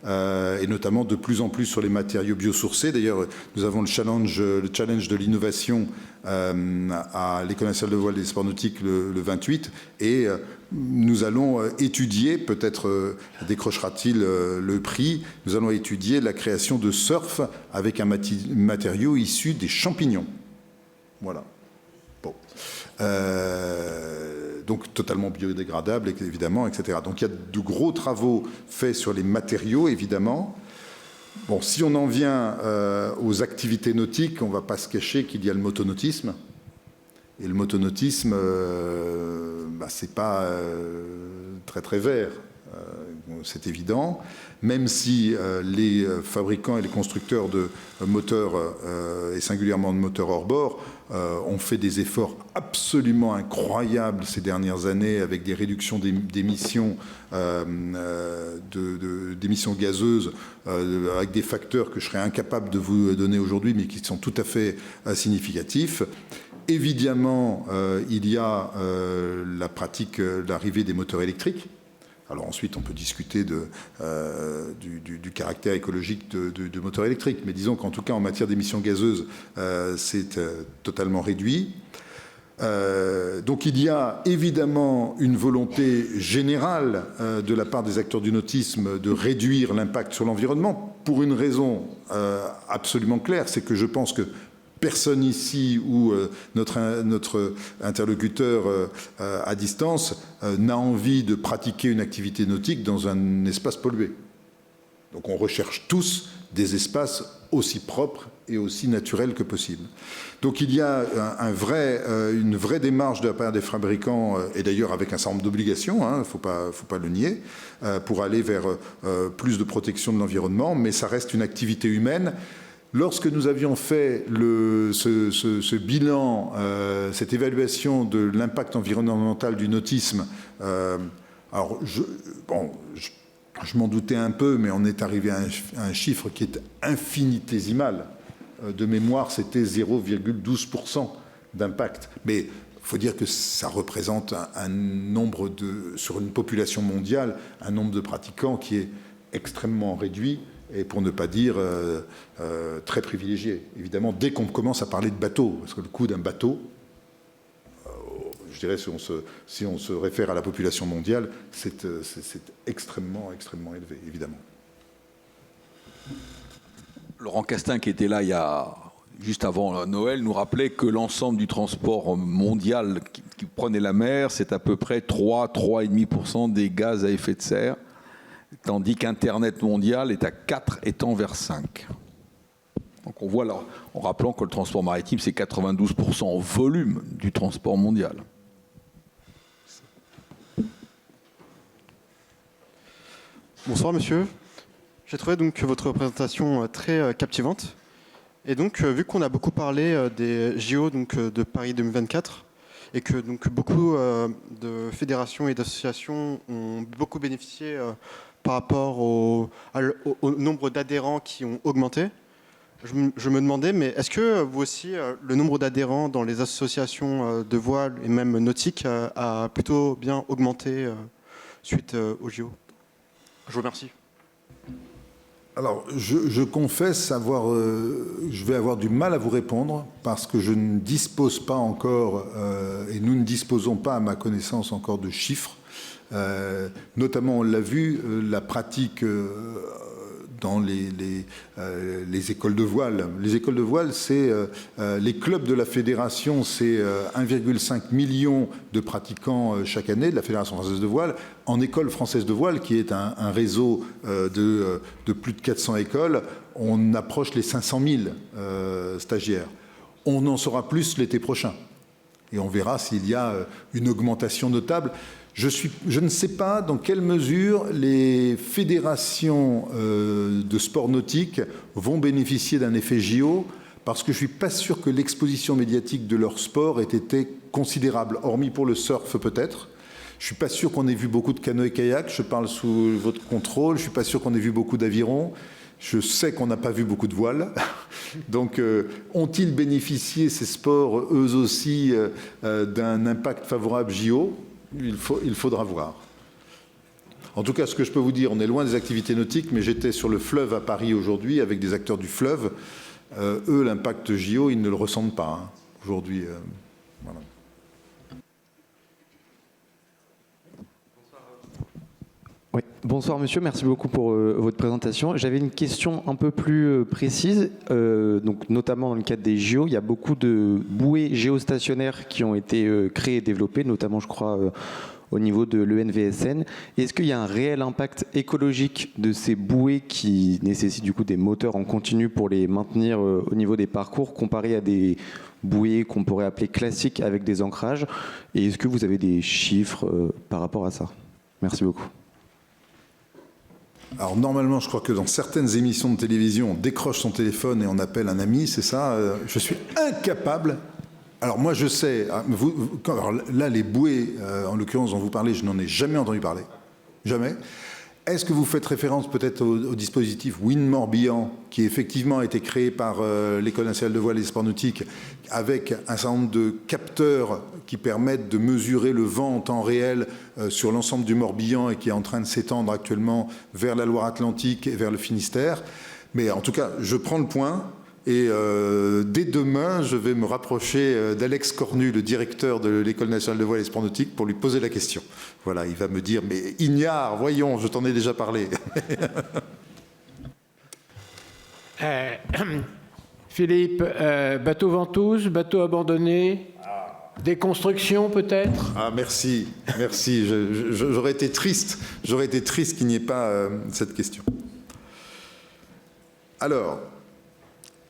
et notamment de plus en plus sur les matériaux biosourcés. D'ailleurs, nous avons le challenge de l'innovation à l'École nationale de voile des sports nautiques le 28, et nous allons étudier, peut-être décrochera-t-il le prix, nous allons étudier la création de surf avec un matériau issu des champignons. Voilà. Bon. Donc totalement biodégradable, évidemment, etc. Donc il y a de gros travaux faits sur les matériaux, évidemment. Bon, si on en vient aux activités nautiques, on ne va pas se cacher qu'il y a le motonautisme. Et le motonautisme, c'est pas très très vert, c'est évident. Même si les fabricants et les constructeurs de moteurs, et singulièrement de moteurs hors-bord, ont fait des efforts absolument incroyables ces dernières années avec des réductions d'émissions d'émissions gazeuses avec des facteurs que je serais incapable de vous donner aujourd'hui, mais qui sont tout à fait significatifs. Évidemment, il y a la pratique, l'arrivée des moteurs électriques. Alors ensuite, on peut discuter du caractère écologique de moteurs électriques, mais disons qu'en tout cas, en matière d'émissions gazeuses, c'est totalement réduit. Donc il y a évidemment une volonté générale de la part des acteurs du nautisme de réduire l'impact sur l'environnement, pour une raison absolument claire, c'est que je pense que personne ici ou notre interlocuteur à distance n'a envie de pratiquer une activité nautique dans un espace pollué. Donc on recherche tous des espaces aussi propres et aussi naturels que possible. Donc il y a une vraie démarche de la part des fabricants, et d'ailleurs avec un certain nombre d'obligations, hein, faut pas le nier, pour aller vers plus de protection de l'environnement, mais ça reste une activité humaine. Lorsque nous avions fait ce bilan, cette évaluation de l'impact environnemental du nautisme, alors je m'en doutais un peu, mais on est arrivé à un chiffre qui est infinitésimal. De mémoire, c'était 0,12% d'impact. Mais il faut dire que ça représente un nombre sur une population mondiale, un nombre de pratiquants qui est extrêmement réduit, et pour ne pas dire très privilégié. Évidemment, dès qu'on commence à parler de bateau, parce que le coût d'un bateau, je dirais, si on se réfère à la population mondiale, c'est extrêmement, extrêmement élevé, évidemment. Laurent Castin, qui était là il y a juste avant Noël, nous rappelait que l'ensemble du transport mondial qui prenait la mer, c'est à peu près 3,5% des gaz à effet de serre, tandis qu'Internet mondial est à 4 et tend vers 5. Donc on voit là, en rappelant que le transport maritime, c'est 92% en volume du transport mondial. Bonsoir monsieur. J'ai trouvé donc votre présentation très captivante. Et donc, vu qu'on a beaucoup parlé des JO donc, de Paris 2024 et que donc, beaucoup de fédérations et d'associations ont beaucoup bénéficié par rapport au nombre d'adhérents qui ont augmenté, je me demandais, mais est-ce que vous aussi, le nombre d'adhérents dans les associations de voile et même nautiques a plutôt bien augmenté suite aux JO? Je vous remercie. Alors, je confesse je vais avoir du mal à vous répondre parce que je ne dispose pas encore, et nous ne disposons pas à ma connaissance encore de chiffres. Notamment, on l'a vu, la pratique dans les écoles de voile. Les écoles de voile, c'est les clubs de la fédération, c'est 1,5 million de pratiquants chaque année de la Fédération française de voile. En école française de voile, qui est un réseau de plus de 400 écoles, on approche les 500 000 stagiaires. On en saura plus l'été prochain. Et on verra s'il y a une augmentation notable. Je ne sais pas dans quelle mesure les fédérations de sport nautique vont bénéficier d'un effet JO, parce que je ne suis pas sûr que l'exposition médiatique de leur sport ait été considérable, hormis pour le surf peut-être. Je ne suis pas sûr qu'on ait vu beaucoup de canoë-kayak, je parle sous votre contrôle. Je ne suis pas sûr qu'on ait vu beaucoup d'avirons. Je sais qu'on n'a pas vu beaucoup de voiles. Donc, ont-ils bénéficié, ces sports, eux aussi, d'un impact favorable JO ? Il faudra voir. En tout cas, ce que je peux vous dire, on est loin des activités nautiques, mais j'étais sur le fleuve à Paris aujourd'hui avec des acteurs du fleuve. Eux, l'impact JO, ils ne le ressentent pas aujourd'hui. Voilà. Oui. Bonsoir monsieur, merci beaucoup pour votre présentation. J'avais une question un peu plus précise, donc notamment dans le cadre des JO, il y a beaucoup de bouées géostationnaires qui ont été créées et développées, notamment je crois au niveau de l'ENVSN. Est-ce qu'il y a un réel impact écologique de ces bouées qui nécessitent du coup des moteurs en continu pour les maintenir au niveau des parcours, comparé à des bouées qu'on pourrait appeler classiques avec des ancrages? Et est-ce que vous avez des chiffres par rapport à ça? Merci beaucoup. Alors normalement, je crois que dans certaines émissions de télévision, on décroche son téléphone et on appelle un ami, c'est ça. Je suis incapable. Alors moi, je sais. Alors là, les bouées, en l'occurrence, dont vous parlez, je n'en ai jamais entendu parler. Jamais. Est-ce que vous faites référence peut-être au dispositif Wind Morbihan, qui effectivement a été créé par l'École nationale de voile et des sports nautiques, avec un certain nombre de capteurs qui permettent de mesurer le vent en temps réel sur l'ensemble du Morbihan et qui est en train de s'étendre actuellement vers la Loire-Atlantique et vers le Finistère? Mais en tout cas, je prends le point. Et dès demain, je vais me rapprocher d'Alex Cornu, le directeur de l'École nationale de voile et des sports nautiques, pour lui poser la question. Voilà, il va me dire, mais Ignare, voyons, je t'en ai déjà parlé. Philippe, bateau ventouse, bateau abandonné, déconstruction peut-être? Ah merci, merci. J'aurais été triste qu'il n'y ait pas cette question. Alors,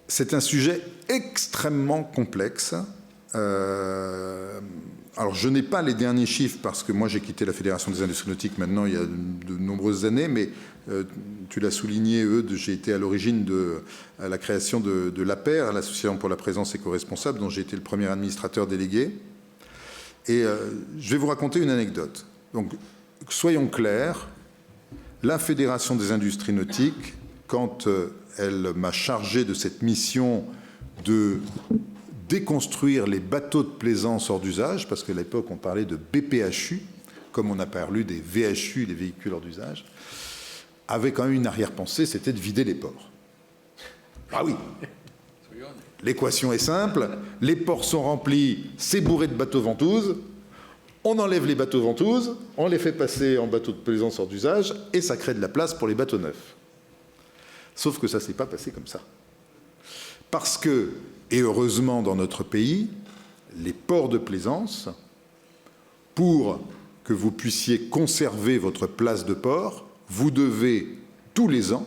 c'est un sujet extrêmement complexe. Alors, je n'ai pas les derniers chiffres parce que moi, j'ai quitté la Fédération des industries nautiques maintenant il y a de nombreuses années, mais tu l'as souligné, Eudes, j'ai été à l'origine de la création de l'APER, l'Association pour la présence éco-responsable, dont j'ai été le premier administrateur délégué. Et je vais vous raconter une anecdote. Donc, soyons clairs, la Fédération des industries nautiques, quand elle m'a chargé de cette mission de déconstruire les bateaux de plaisance hors d'usage, parce qu'à l'époque on parlait de BPHU, comme on a parlé des VHU, les véhicules hors d'usage, avait quand même une arrière-pensée, c'était de vider les ports. Ah oui, l'équation est simple, les ports sont remplis, c'est bourré de bateaux ventouses, on enlève les bateaux ventouses, on les fait passer en bateaux de plaisance hors d'usage, et ça crée de la place pour les bateaux neufs. Sauf que ça ne s'est pas passé comme ça. Parce que, et heureusement dans notre pays, les ports de plaisance, pour que vous puissiez conserver votre place de port, vous devez tous les ans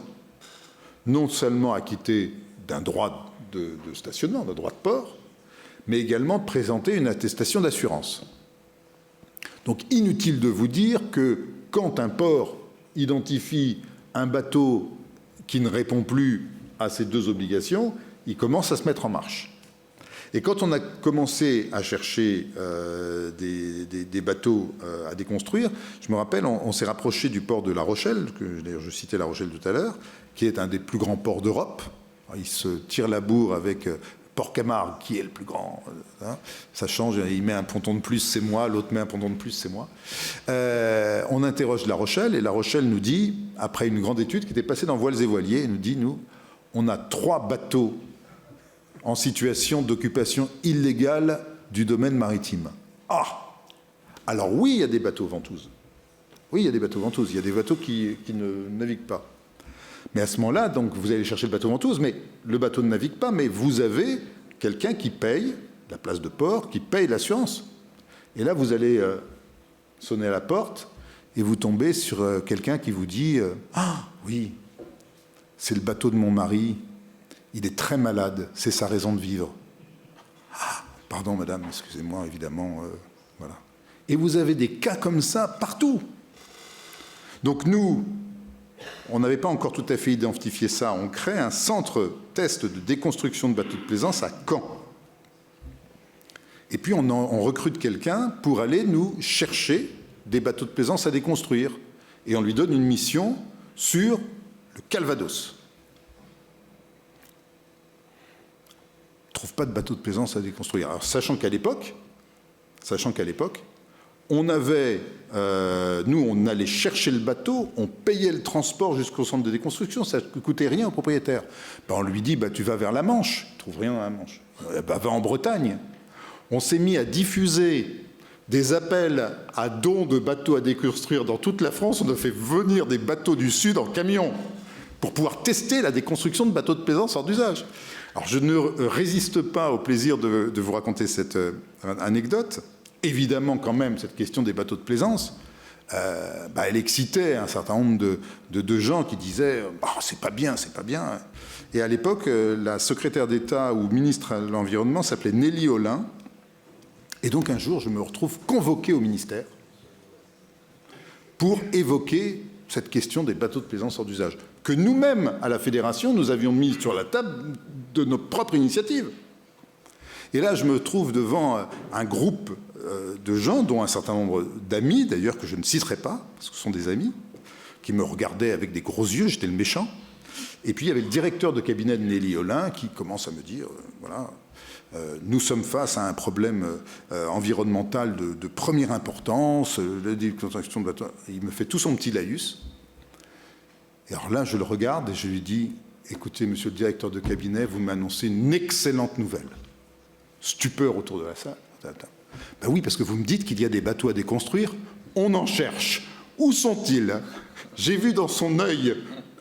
non seulement acquitter d'un droit de stationnement, d'un droit de port, mais également présenter une attestation d'assurance. Donc inutile de vous dire que quand un port identifie un bateau qui ne répond plus à ces deux obligations, il commence à se mettre en marche. Et quand on a commencé à chercher des bateaux à déconstruire, je me rappelle, on s'est rapproché du port de La Rochelle, d'ailleurs je citais La Rochelle tout à l'heure, qui est un des plus grands ports d'Europe. Il se tire la bourre avec Port-Camargue, qui est le plus grand. Hein, ça change, il met un ponton de plus, c'est moi, l'autre met un ponton de plus, c'est moi. On interroge La Rochelle, et La Rochelle nous dit, après une grande étude qui était passée dans Voiles et Voiliers, elle nous dit, nous, on a 3 bateaux en situation d'occupation illégale du domaine maritime. Ah! Alors oui, il y a des bateaux ventouses. Oui, il y a des bateaux ventouses. Il y a des bateaux qui ne naviguent pas. Mais à ce moment-là, donc, vous allez chercher le bateau ventouse, mais le bateau ne navigue pas, mais vous avez quelqu'un qui paye la place de port, qui paye l'assurance. Et là, vous allez sonner à la porte et vous tombez sur quelqu'un qui vous dit « Ah, oui, c'est le bateau de mon mari. Il est très malade, c'est sa raison de vivre. » Ah, pardon madame, excusez-moi, évidemment, voilà. Et vous avez des cas comme ça partout. Donc nous, on n'avait pas encore tout à fait identifié ça, on crée un centre test de déconstruction de bateaux de plaisance à Caen. Et puis on recrute quelqu'un pour aller nous chercher des bateaux de plaisance à déconstruire. Et on lui donne une mission sur le Calvados. Pas de bateau de plaisance à déconstruire. Alors, sachant qu'à l'époque, on avait, nous, on allait chercher le bateau, on payait le transport jusqu'au centre de déconstruction, ça ne coûtait rien au propriétaire. Ben, on lui dit, tu vas vers la Manche, tu ne trouves rien dans la Manche. Va en Bretagne. On s'est mis à diffuser des appels à dons de bateaux à déconstruire dans toute la France. On a fait venir des bateaux du Sud en camion pour pouvoir tester la déconstruction de bateaux de plaisance hors d'usage. Alors, je ne résiste pas au plaisir de vous raconter cette anecdote. Évidemment, quand même, cette question des bateaux de plaisance, elle excitait un certain nombre de gens qui disaient « c'est pas bien, c'est pas bien ». Et à l'époque, la secrétaire d'État ou ministre de l'Environnement s'appelait Nelly Olin. Et donc, un jour, je me retrouve convoqué au ministère pour évoquer cette question des bateaux de plaisance hors d'usage, que nous-mêmes, à la Fédération, nous avions mis sur la table de notre propre initiative. Et là, je me trouve devant un groupe de gens, dont un certain nombre d'amis, d'ailleurs, que je ne citerai pas, parce que ce sont des amis, qui me regardaient avec des gros yeux, j'étais le méchant. Et puis, il y avait le directeur de cabinet de Nelly Olin qui commence à me dire, voilà, nous sommes face à un problème environnemental de première importance, la déconstruction de bateaux. Il me fait tout son petit laïus. Et alors là, je le regarde et je lui dis, écoutez, monsieur le directeur de cabinet, vous m'annoncez une excellente nouvelle. Stupeur autour de la salle. Ben oui, parce que vous me dites qu'il y a des bateaux à déconstruire. On en cherche. Où sont-ils? J'ai vu dans son œil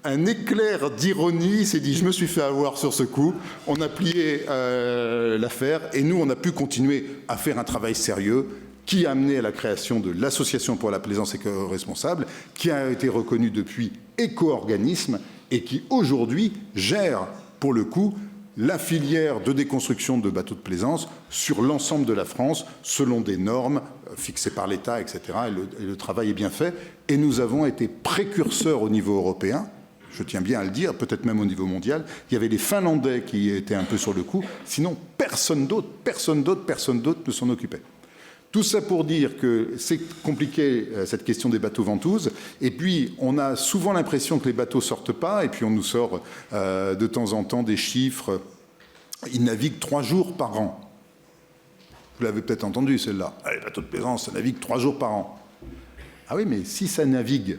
un éclair d'ironie. Il s'est dit, je me suis fait avoir sur ce coup. On a plié l'affaire et nous, on a pu continuer à faire un travail sérieux qui a amené à la création de l'Association pour la plaisance éco-responsable, qui a été reconnue depuis éco-organisme et qui aujourd'hui gère, pour le coup, la filière de déconstruction de bateaux de plaisance sur l'ensemble de la France, selon des normes fixées par l'État, etc. Et le travail est bien fait. Et nous avons été précurseurs au niveau européen, je tiens bien à le dire, peut-être même au niveau mondial. Il y avait les Finlandais qui étaient un peu sur le coup, sinon personne d'autre ne s'en occupait. Tout ça pour dire que c'est compliqué, cette question des bateaux ventouses. Et puis, on a souvent l'impression que les bateaux ne sortent pas. Et puis, on nous sort de temps en temps des chiffres. Ils naviguent 3 jours par an. Vous l'avez peut-être entendu, celle-là. Les bateaux de plaisance, ça navigue 3 jours par an. Ah oui, mais si ça navigue,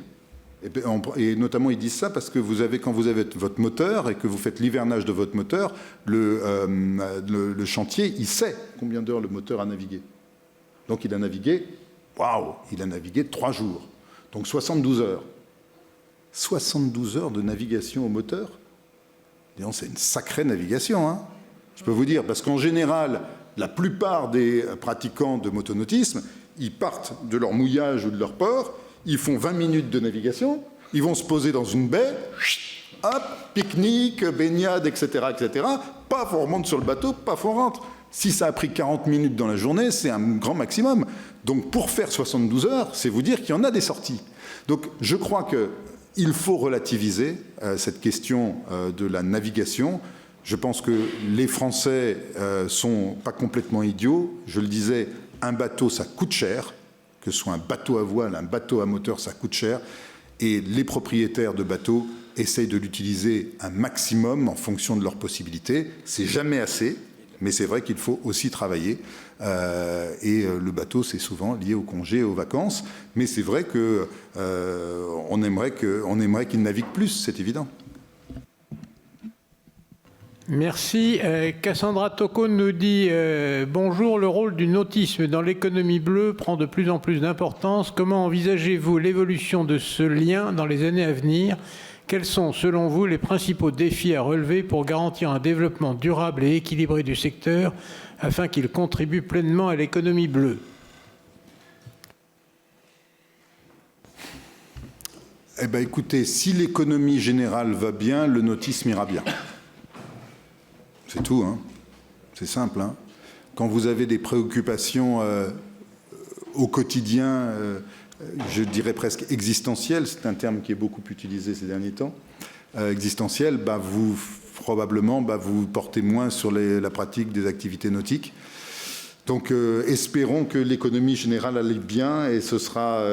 et notamment ils disent ça parce que quand vous avez votre moteur et que vous faites l'hivernage de votre moteur, le chantier, il sait combien d'heures le moteur a navigué. Donc il a navigué, il a navigué 3 jours. Donc 72 heures. 72 heures de navigation au moteur. C'est une sacrée navigation, hein. Je peux vous dire, parce qu'en général, la plupart des pratiquants de motonautisme, ils partent de leur mouillage ou de leur port, ils font 20 minutes de navigation, ils vont se poser dans une baie, hop, pique-nique, baignade, etc., etc. Paf, on remonte sur le bateau, paf, on rentre. Si ça a pris 40 minutes dans la journée, c'est un grand maximum. Donc pour faire 72 heures, c'est vous dire qu'il y en a des sorties. Donc je crois qu'il faut relativiser cette question de la navigation. Je pense que les Français sont pas complètement idiots. Je le disais, un bateau, ça coûte cher. Que ce soit un bateau à voile, un bateau à moteur, ça coûte cher. Et les propriétaires de bateaux essayent de l'utiliser un maximum en fonction de leurs possibilités. C'est jamais assez, mais c'est vrai qu'il faut aussi travailler. Le bateau, c'est souvent lié aux congés, aux vacances. Mais c'est vrai qu'on aimerait qu'il navigue plus, c'est évident. Merci. Cassandra Tocco nous dit bonjour, le rôle du nautisme dans l'économie bleue prend de plus en plus d'importance. Comment envisagez-vous l'évolution de ce lien dans les années à venir? Quels sont, selon vous, les principaux défis à relever pour garantir un développement durable et équilibré du secteur afin qu'il contribue pleinement à l'économie bleue? Eh bien, écoutez, si l'économie générale va bien, le nautisme ira bien. C'est tout, hein. C'est simple, hein. Quand vous avez des préoccupations au quotidien, je dirais presque existentielles, c'est un terme qui est beaucoup utilisé ces derniers temps, existentielles, vous probablement vous portez moins sur la pratique des activités nautiques. Donc espérons que l'économie générale aille bien et ce sera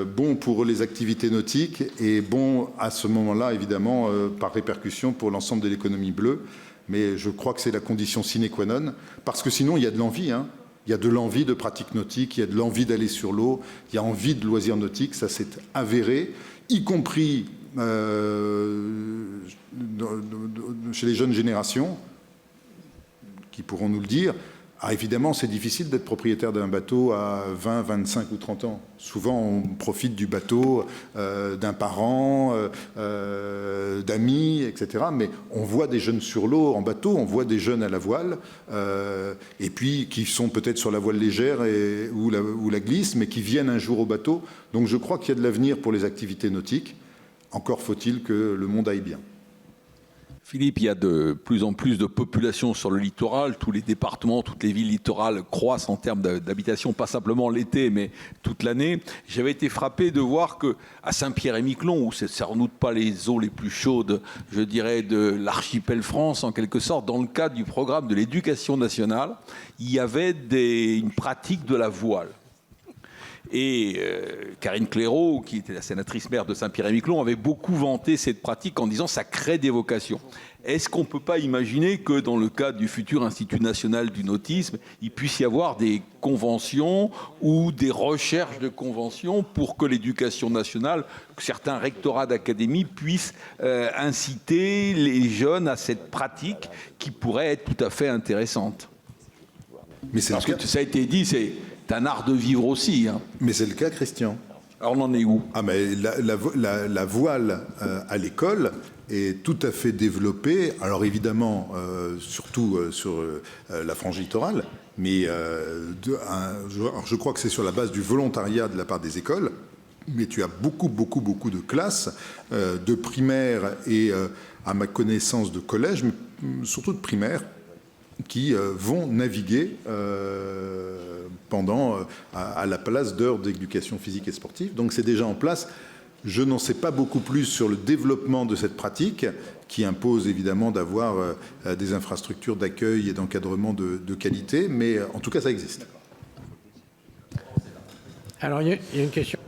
bon pour les activités nautiques et bon à ce moment-là, évidemment, par répercussion pour l'ensemble de l'économie bleue. Mais je crois que c'est la condition sine qua non, parce que sinon il y a de l'envie, hein. Il y a de l'envie de pratique nautique, il y a de l'envie d'aller sur l'eau, il y a envie de loisirs nautiques, ça s'est avéré, y compris chez les jeunes générations, qui pourront nous le dire. Ah, évidemment, c'est difficile d'être propriétaire d'un bateau à 20, 25 ou 30 ans. Souvent, on profite du bateau d'un parent, d'amis, etc. Mais on voit des jeunes sur l'eau en bateau, on voit des jeunes à la voile, et puis qui sont peut-être sur la voile légère ou la glisse, mais qui viennent un jour au bateau. Donc je crois qu'il y a de l'avenir pour les activités nautiques. Encore faut-il que le monde aille bien. Philippe, il y a de plus en plus de population sur le littoral. Tous les départements, toutes les villes littorales croissent en termes d'habitation, pas simplement l'été, mais toute l'année. J'avais été frappé de voir qu'à Saint-Pierre-et-Miquelon, où c'est sans doute pas les eaux les plus chaudes, je dirais, de l'archipel France, en quelque sorte, dans le cadre du programme de l'éducation nationale, il y avait une pratique de la voile. Et Karine Clairaut, qui était la sénatrice maire de Saint-Pierre-et-Miquelon, avait beaucoup vanté cette pratique en disant que ça crée des vocations. Est-ce qu'on ne peut pas imaginer que dans le cadre du futur Institut national du nautisme, il puisse y avoir des conventions ou des recherches de conventions pour que l'éducation nationale, que certains rectorats d'académie puissent inciter les jeunes à cette pratique qui pourrait être tout à fait intéressante? Mais c'est parce que ça a été dit, c'est un art de vivre aussi. Hein. Mais c'est le cas, Christian. Alors on en est où? Ah, mais la voile à l'école est tout à fait développée. Alors évidemment, surtout sur la frange littorale, mais je crois que c'est sur la base du volontariat de la part des écoles. Mais tu as beaucoup de classes, de primaire et, à ma connaissance, de collège, mais surtout de primaire, qui vont naviguer à la place d'heures d'éducation physique et sportive. Donc c'est déjà en place. Je n'en sais pas beaucoup plus sur le développement de cette pratique, qui impose évidemment d'avoir des infrastructures d'accueil et d'encadrement de qualité, mais en tout cas ça existe. Alors il y a une question.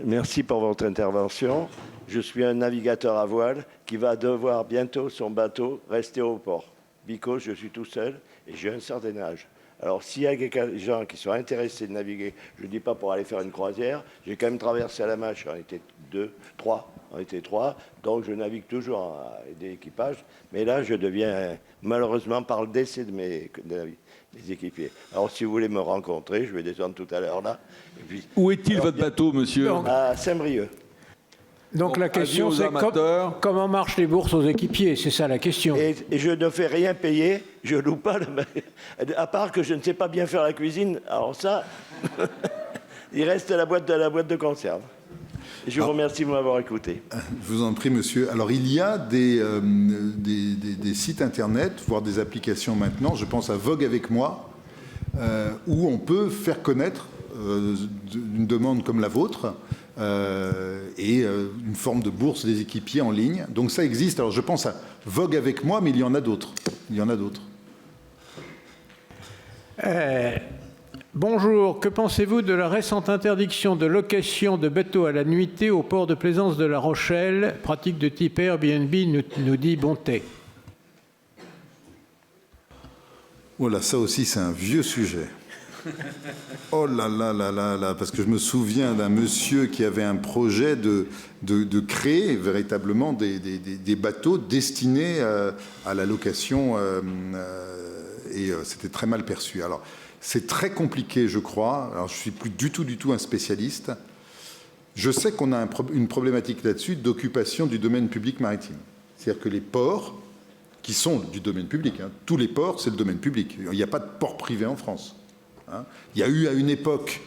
Merci pour votre intervention. Je suis un navigateur à voile qui va devoir bientôt son bateau rester au port. Because je suis tout seul et j'ai un certain âge. Alors s'il y a des gens qui sont intéressés de naviguer, je ne dis pas pour aller faire une croisière, j'ai quand même traversé à la Manche, on était trois, donc je navigue toujours à aider l'équipage. Mais là, je deviens malheureusement par le décès de mes équipiers. Alors si vous voulez me rencontrer, je vais descendre tout à l'heure là. Et puis, où est-il votre bateau, monsieur? À Saint-Brieuc. Donc la question, c'est comment marchent les bourses aux équipiers? C'est ça la question. Et je ne fais rien payer, je loue pas, à part que je ne sais pas bien faire la cuisine. Alors ça, il reste la boîte de conserve. Je vous remercie de m'avoir écouté. Je vous en prie, monsieur. Alors, il y a des sites internet, voire des applications maintenant, je pense à Vogue avec moi, où on peut faire connaître une demande comme la vôtre et une forme de bourse des équipiers en ligne. Donc ça existe. Alors je pense à Vogue avec moi, mais il y en a d'autres. Il y en a d'autres. Bonjour, que pensez-vous de la récente interdiction de location de bateaux à la nuitée au port de plaisance de La Rochelle, pratique de type Airbnb, nous dit Bontet? Voilà, ça aussi c'est un vieux sujet. Oh là là là là là, parce que je me souviens d'un monsieur qui avait un projet de créer véritablement des bateaux destinés à la location et c'était très mal perçu. Alors, c'est très compliqué, je crois. Alors, je ne suis plus du tout un spécialiste. Je sais qu'on a une problématique là-dessus d'occupation du domaine public maritime. C'est-à-dire que les ports, qui sont du domaine public, hein, tous les ports, c'est le domaine public. Il n'y a pas de port privé en France. Hein. Il y a eu à une époque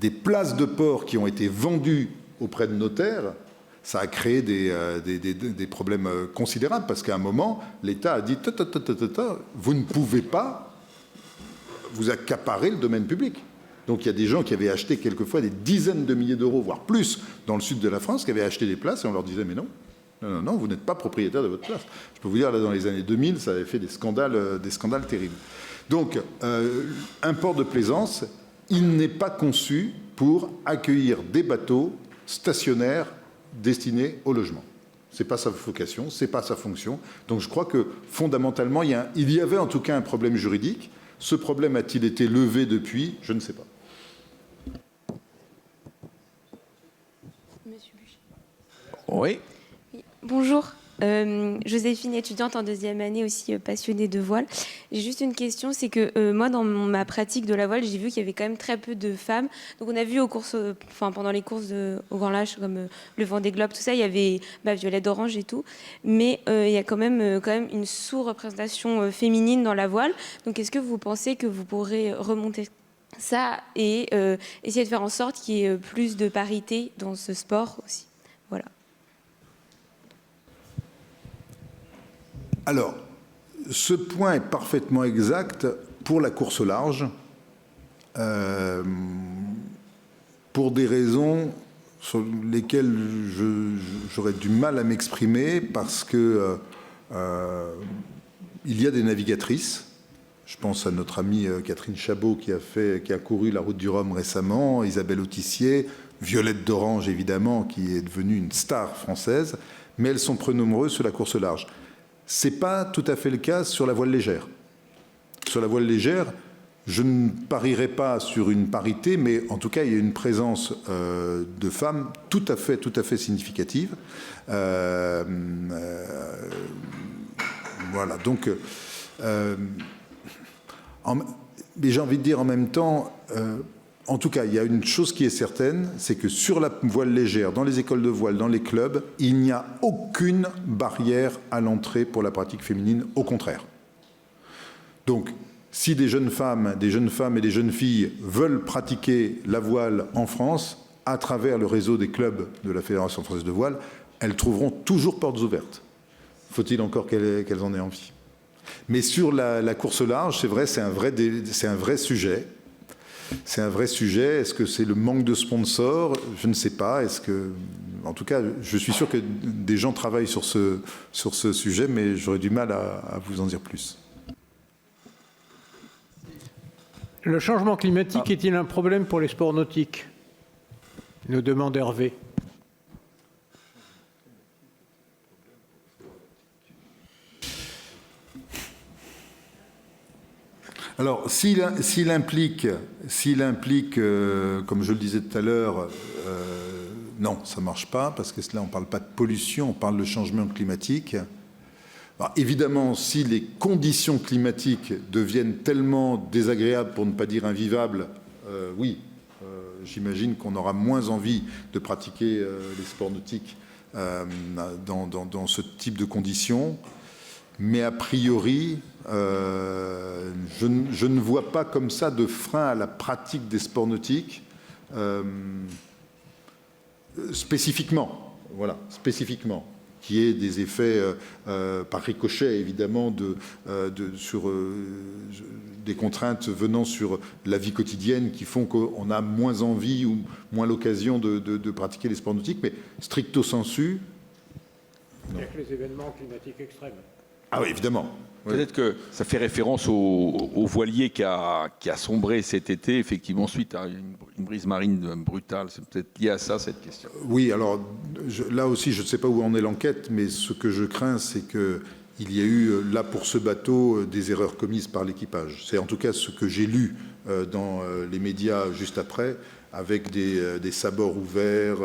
des places de port qui ont été vendues auprès de notaires. Ça a créé des problèmes considérables parce qu'à un moment, l'État a dit vous ne pouvez pas vous accaparer le domaine public. Donc il y a des gens qui avaient acheté quelquefois des dizaines de milliers d'euros, voire plus, dans le sud de la France, qui avaient acheté des places et on leur disait mais non, vous n'êtes pas propriétaire de votre place. Je peux vous dire, là, dans les années 2000, ça avait fait des scandales terribles. Donc, un port de plaisance, il n'est pas conçu pour accueillir des bateaux stationnaires destinés au logement. Ce n'est pas sa vocation, ce n'est pas sa fonction. Donc, je crois que, fondamentalement, il y avait en tout cas un problème juridique. Ce problème a-t-il été levé depuis? Je ne sais pas. Monsieur Buchet. Oui. Bonjour, Joséphine, étudiante en deuxième année, aussi passionnée de voile. J'ai juste une question, c'est que moi, dans ma pratique de la voile, j'ai vu qu'il y avait quand même très peu de femmes. Donc on a vu pendant les courses au Grand Large, comme le Vendée Globe, tout ça, il y avait Violette d'Orange et tout. Mais il y a quand même une sous-représentation féminine dans la voile. Donc est-ce que vous pensez que vous pourrez remonter ça et essayer de faire en sorte qu'il y ait plus de parité dans ce sport aussi? Voilà. Alors, ce point est parfaitement exact pour la course au large, pour des raisons sur lesquelles j'aurais du mal à m'exprimer, parce que il y a des navigatrices. Je pense à notre amie Catherine Chabot qui a couru la route du Rhum récemment, Isabelle Autissier, Violette d'Orange évidemment, qui est devenue une star française, mais elles sont peu nombreuses sur la course au large. Ce n'est pas tout à fait le cas sur la voile légère. Sur la voile légère, je ne parierai pas sur une parité, mais en tout cas, il y a une présence de femmes tout à fait significative. Voilà, donc... mais j'ai envie de dire en même temps... en tout cas, il y a une chose qui est certaine, c'est que sur la voile légère, dans les écoles de voile, dans les clubs, il n'y a aucune barrière à l'entrée pour la pratique féminine, au contraire. Donc, si des jeunes femmes et des jeunes filles veulent pratiquer la voile en France, à travers le réseau des clubs de la Fédération française de voile, elles trouveront toujours portes ouvertes. Faut-il encore qu'elles en aient envie. Mais sur la course au large, c'est vrai, c'est un vrai sujet. C'est un vrai sujet. Est-ce que c'est le manque de sponsors? Je ne sais pas. En tout cas, je suis sûr que des gens travaillent sur ce sujet, mais j'aurais du mal à vous en dire plus. Le changement climatique est-il un problème pour les sports nautiques? Nous demande Hervé. Alors, s'il implique, comme je le disais tout à l'heure, non, ça ne marche pas, parce que là, on ne parle pas de pollution, on parle de changement climatique. Alors, évidemment, si les conditions climatiques deviennent tellement désagréables, pour ne pas dire invivables, oui, j'imagine qu'on aura moins envie de pratiquer les sports nautiques dans ce type de conditions. Mais a priori, je ne vois pas comme ça de frein à la pratique des sports nautiques spécifiquement. Voilà, spécifiquement. Qui ait des effets par ricochet, évidemment, sur des contraintes venant sur la vie quotidienne qui font qu'on a moins envie ou moins l'occasion de pratiquer les sports nautiques, mais stricto sensu. Avec les événements climatiques extrêmes. Ah oui, évidemment. Peut-être que ça fait référence au voilier qui a sombré cet été, effectivement, suite à une brise marine brutale. C'est peut-être lié à ça, cette question. Oui, alors là aussi, je ne sais pas où en est l'enquête, mais ce que je crains, c'est qu'il y a eu, là, pour ce bateau, des erreurs commises par l'équipage. C'est en tout cas ce que j'ai lu dans les médias juste après, avec des sabords ouverts,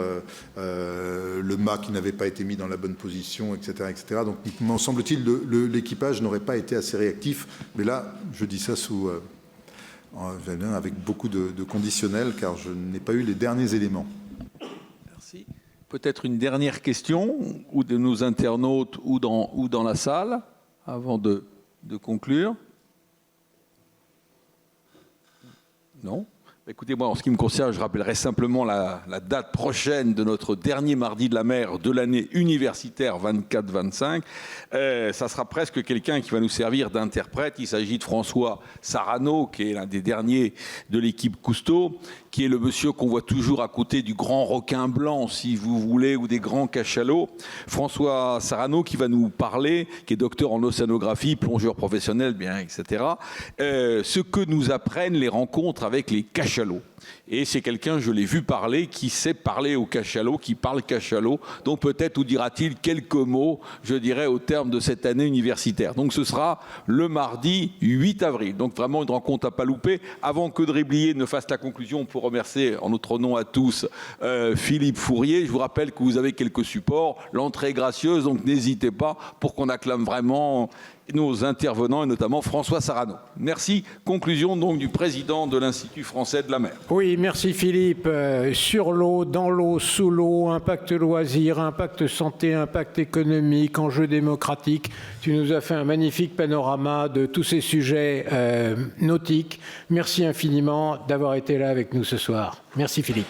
le mât qui n'avait pas été mis dans la bonne position, etc. etc. Donc, m'en semble-t-il, l'équipage n'aurait pas été assez réactif. Mais là, je dis ça avec beaucoup de conditionnels, car je n'ai pas eu les derniers éléments. Merci. Peut-être une dernière question, ou de nos internautes, ou dans la salle, avant de conclure. Non ? Écoutez, moi, en ce qui me concerne, je rappellerai simplement la date prochaine de notre dernier mardi de la mer de l'année universitaire 24-25. Ça sera presque quelqu'un qui va nous servir d'interprète. Il s'agit de François Sarano, qui est l'un des derniers de l'équipe Cousteau, qui est le monsieur qu'on voit toujours à côté du grand requin blanc, si vous voulez, ou des grands cachalots. François Sarano qui va nous parler, qui est docteur en océanographie, plongeur professionnel, bien, etc. Ce que nous apprennent les rencontres avec les cachalots. Et c'est quelqu'un, je l'ai vu parler, qui sait parler au cachalot, qui parle cachalot. Donc peut-être où dira-t-il quelques mots, je dirais, au terme de cette année universitaire. Donc ce sera le mardi 8 avril. Donc vraiment une rencontre à pas louper. Avant que Dréblier ne fasse la conclusion, pour remercier en notre nom à tous Philippe Fourier, je vous rappelle que vous avez quelques supports. L'entrée est gracieuse, donc n'hésitez pas pour qu'on acclame vraiment nos intervenants, et notamment François Sarano. Merci. Conclusion donc du président de l'Institut français de la mer. Oui, merci Philippe. Sur l'eau, dans l'eau, sous l'eau, impact loisir, impact santé, impact économique, enjeux démocratiques. Tu nous as fait un magnifique panorama de tous ces sujets nautiques. Merci infiniment d'avoir été là avec nous ce soir. Merci Philippe.